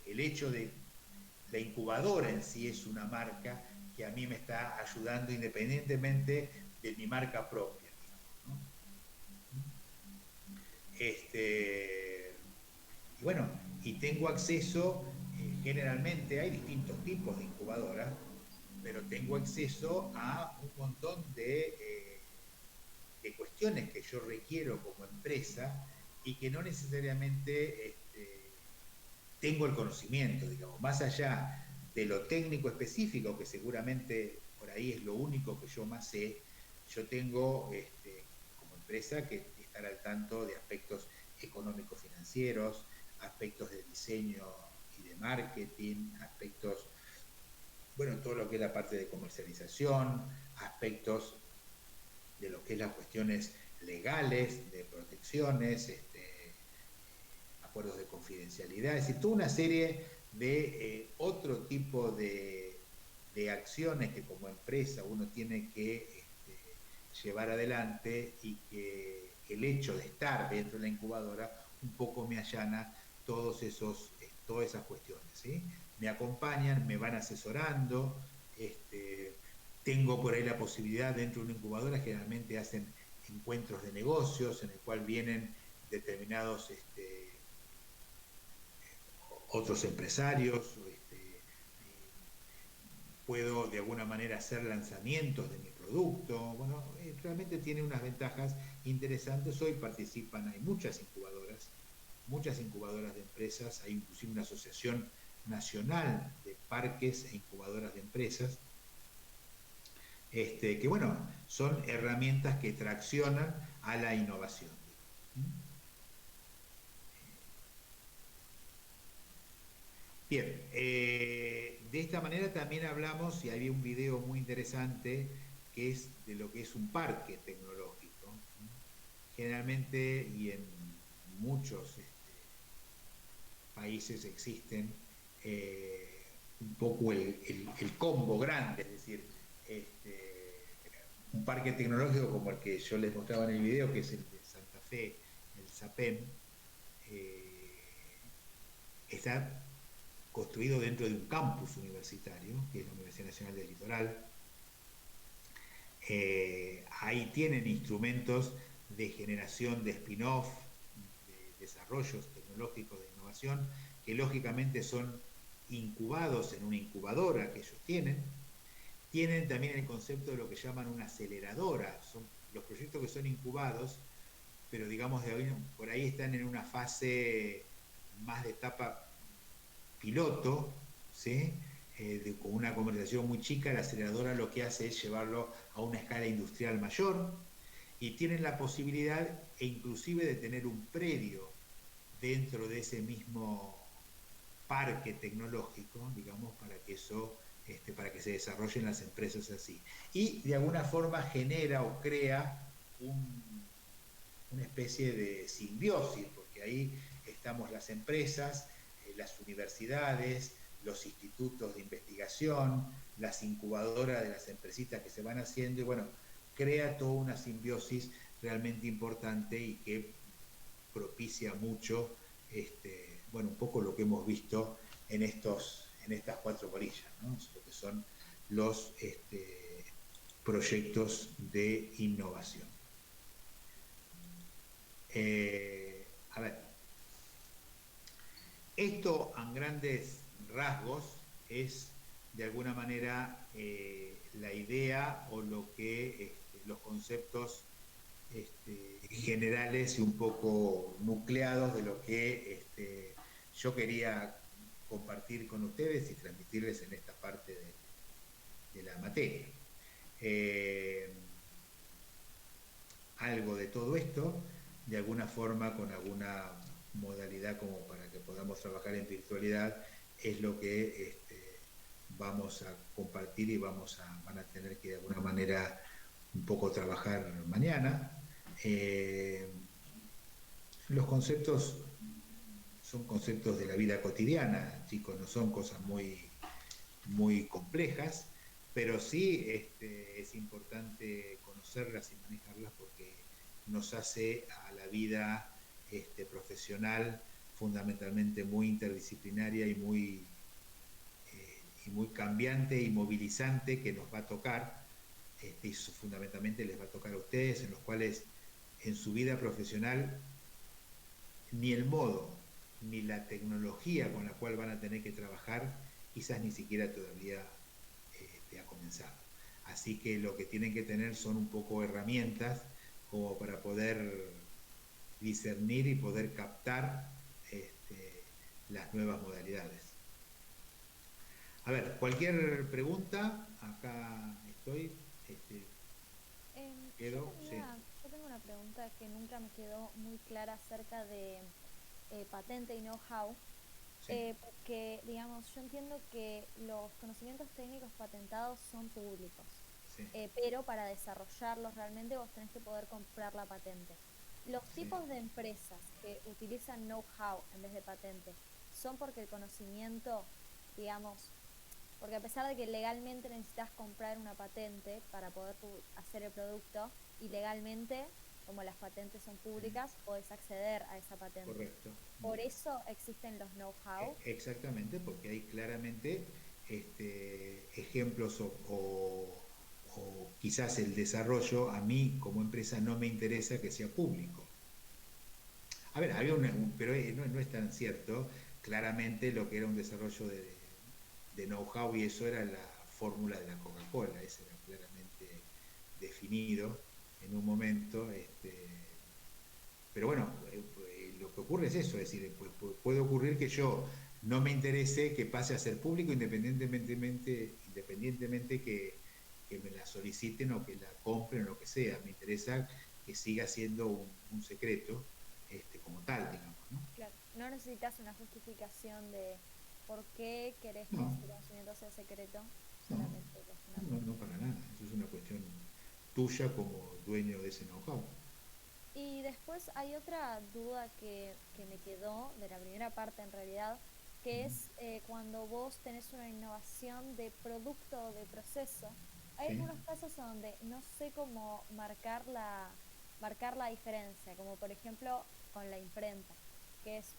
El hecho de la incubadora en sí es una marca que a mí me está ayudando independientemente de mi marca propia, digamos, ¿no? Y bueno, y tengo acceso, generalmente hay distintos tipos de incubadoras, pero tengo acceso a un montón de cuestiones que yo requiero como empresa y que no necesariamente tengo el conocimiento, digamos, más allá de lo técnico específico, que seguramente por ahí es lo único que yo más sé. Yo tengo como empresa que estar al tanto de aspectos económicos financieros, aspectos de diseño y de marketing, aspectos, bueno, todo lo que es la parte de comercialización, aspectos de lo que es las cuestiones legales, de protecciones, acuerdos de confidencialidad, es decir, toda una serie de otro tipo de acciones que como empresa uno tiene que llevar adelante, y que el hecho de estar dentro de la incubadora un poco me allana todas esas cuestiones, ¿sí? Me acompañan, me van asesorando, tengo por ahí la posibilidad dentro de una incubadora, generalmente hacen encuentros de negocios en el cual vienen determinados otros empresarios, puedo de alguna manera hacer lanzamientos de mi producto. Bueno, realmente tiene unas ventajas interesantes. Hoy participan, hay muchas incubadoras de empresas, hay inclusive una asociación nacional de parques e incubadoras de empresas, que bueno, son herramientas que traccionan a la innovación. Bien, de esta manera también hablamos, y había un video muy interesante, que es de lo que es un parque tecnológico. Generalmente, y en muchos países existen un poco el combo grande, es decir, un parque tecnológico como el que yo les mostraba en el video, que es el de Santa Fe, el SAPEM, está construido dentro de un campus universitario, que es la Universidad Nacional del Litoral. Ahí tienen instrumentos de generación de spin-off, de desarrollos tecnológicos de innovación, que lógicamente son incubados en una incubadora que ellos tienen. Tienen también el concepto de lo que llaman una aceleradora, son los proyectos que son incubados, pero digamos por ahí están en una fase más de etapa piloto, ¿sí? Con una conversación muy chica. La aceleradora lo que hace es llevarlo a una escala industrial mayor, y tienen la posibilidad inclusive de tener un predio dentro de ese mismo parque tecnológico, digamos, para que eso, para que se desarrollen las empresas así. Y de alguna forma genera o crea una especie de simbiosis, porque ahí estamos las empresas, las universidades, los institutos de investigación, las incubadoras de las empresitas que se van haciendo, y bueno, crea toda una simbiosis realmente importante y que propicia mucho, bueno, un poco lo que hemos visto en estas 4 borillas, ¿no? Lo que son los proyectos de innovación. A ver, esto en grandes rasgos es de alguna manera la idea o lo que los conceptos generales y un poco nucleados de lo que yo quería compartir con ustedes y transmitirles en esta parte de la materia. Algo de todo esto, de alguna forma, con alguna modalidad como para que podamos trabajar en virtualidad, es lo que vamos a compartir y van a tener que de alguna manera un poco trabajar mañana. Los conceptos son conceptos de la vida cotidiana, chicos, no son cosas muy, muy complejas, pero sí es importante conocerlas y manejarlas, porque nos hace a la vida profesional fundamentalmente muy interdisciplinaria y muy cambiante y movilizante, que nos va a tocar, y fundamentalmente les va a tocar a ustedes, en los cuales en su vida profesional ni el modo ni la tecnología con la cual van a tener que trabajar quizás ni siquiera todavía ha comenzado. Así que lo que tienen que tener son un poco herramientas como para poder discernir y poder captar las nuevas modalidades. A ver, cualquier pregunta, acá estoy. Yo tengo una pregunta que nunca me quedó muy clara acerca de patente y know-how. Sí. Porque, digamos, yo entiendo que los conocimientos técnicos patentados son públicos, sí. Pero para desarrollarlos realmente vos tenés que poder comprar la patente. Los tipos de empresas que utilizan know-how en vez de patente son porque el conocimiento, digamos, porque a pesar de que legalmente necesitas comprar una patente para poder hacer el producto, y legalmente, como las patentes son públicas, podés acceder a esa patente. Correcto. Por eso existen los know-how. Exactamente, porque hay claramente ejemplos o quizás el desarrollo, a mí como empresa no me interesa que sea público. A ver, había pero no es tan cierto. Claramente lo que era un desarrollo de know-how, y eso era la fórmula de la Coca-Cola, ese era claramente definido en un momento. Pero bueno, lo que ocurre es eso, es decir, puede ocurrir que yo no me interese que pase a ser público independientemente que me la soliciten o que la compren o lo que sea. Me interesa que siga siendo un secreto como tal, digamos, ¿no? Claro, no necesitas una justificación de por qué querés que ese conocimiento sea secreto. Solamente no, para nada. Eso es una cuestión tuya como dueño de ese know-how. Y después hay otra duda que me quedó de la primera parte en realidad, que es cuando vos tenés una innovación de producto o de proceso. Hay algunos casos donde no sé cómo marcar marcar la diferencia, como por ejemplo con la imprenta, que es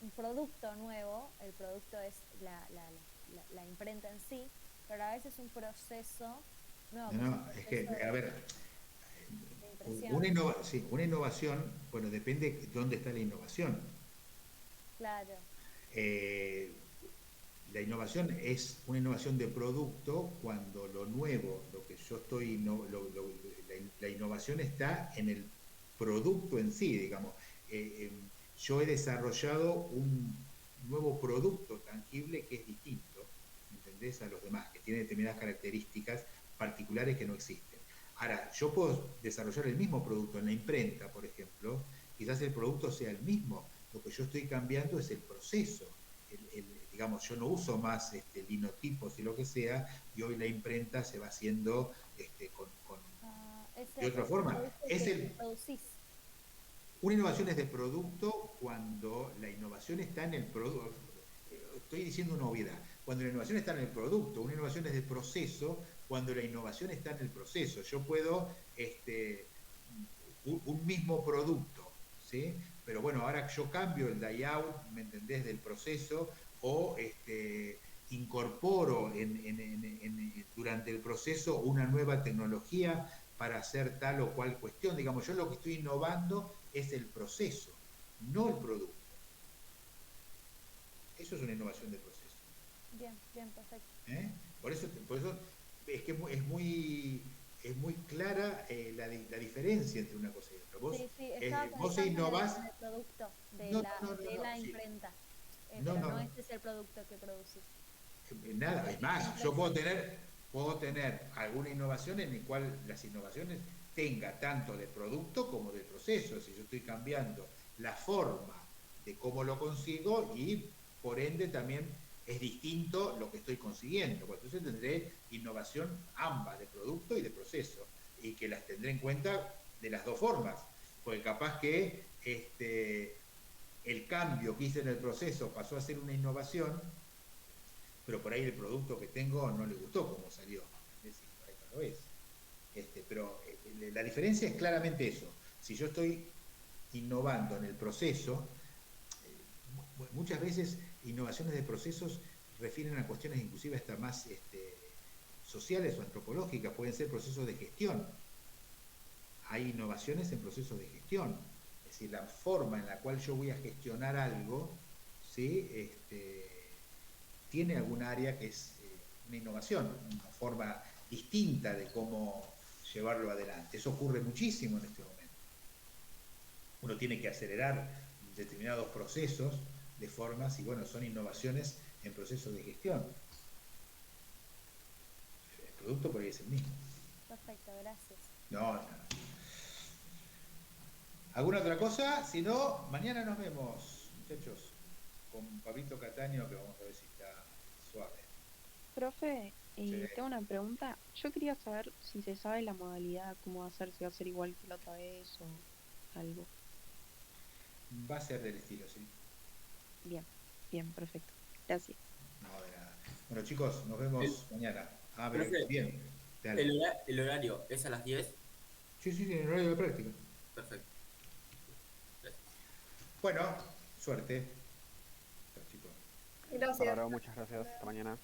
un producto nuevo, el producto es la imprenta en sí, pero a veces es un proceso nuevo, No, que es un no, es que, proceso a ver, de impresión. sí, una innovación, bueno, depende de dónde está la innovación. Claro. Eh, la innovación es una innovación de producto cuando lo nuevo, lo que yo estoy, la innovación está en el producto en sí, digamos. Yo he desarrollado un nuevo producto tangible que es distinto, ¿entendés? A los demás, que tiene determinadas características particulares que no existen. Ahora, yo puedo desarrollar el mismo producto en la imprenta, por ejemplo, quizás el producto sea el mismo, lo que yo estoy cambiando es el proceso. Digamos, yo no uso más linotipos y lo que sea, y hoy la imprenta se va haciendo de otra Es el forma. producto que producís. Una innovación es de producto cuando la innovación está en el producto. Estoy diciendo una obviedad. Cuando la innovación está en el producto, una innovación es de proceso cuando la innovación está en el proceso. Yo puedo, un mismo producto, ¿sí? Pero bueno, ahora yo cambio el layout, ¿me entendés?, del proceso, o incorporo durante el proceso una nueva tecnología para hacer tal o cual cuestión. Digamos, yo lo que estoy innovando es el proceso, no el producto. Eso es una innovación del proceso. Bien, bien, perfecto. Por eso es que es muy clara la diferencia entre una cosa y otra. Sí, sí, estaba Vos pensando innovás. en el producto No, no, no, no, de no, la sí. imprenta, No, pero no, no no. este es el producto que producís. Nada, Es es más, yo complejo. puedo tener alguna innovación en la cual las innovaciones tenga tanto de producto como de proceso. Si yo estoy cambiando la forma de cómo lo consigo y por ende también es distinto lo que estoy consiguiendo. Pues entonces tendré innovación ambas, de producto y de proceso, y que las tendré en cuenta de las dos formas, porque capaz que el cambio que hice en el proceso pasó a ser una innovación, pero por ahí el producto que tengo no le gustó como salió, ¿entendés? Y por ahí no lo es. Pero la diferencia es claramente eso. Si yo estoy innovando en el proceso, muchas veces innovaciones de procesos refieren a cuestiones inclusive hasta más sociales o antropológicas, pueden ser procesos de gestión. Hay innovaciones en procesos de gestión, es decir, la forma en la cual yo voy a gestionar algo, ¿sí? Tiene algún área que es una innovación, una forma distinta de cómo llevarlo adelante. Eso ocurre muchísimo en este momento. Uno tiene que acelerar determinados procesos de formas y bueno, son innovaciones en procesos de gestión. El producto por ahí es el mismo. Perfecto, gracias. No, no. ¿Alguna otra cosa? Si no, mañana nos vemos, muchachos, con Pablito Cataño, que vamos a ver si está suave. Profe, Sí. tengo una pregunta. Yo quería saber si se sabe la modalidad, cómo va a ser, si va a ser igual que la otra vez o algo. Va a ser del estilo, sí. Bien, bien, perfecto. Gracias. No, de nada. Bueno, chicos, nos El, vemos mañana. profe, Bien, dale. el horario es a las 10. Sí, sí, en horario de práctica. Perfecto. Gracias. Bueno, suerte. Chao, chicos. Gracias. Bárbaro, muchas gracias. Hasta mañana.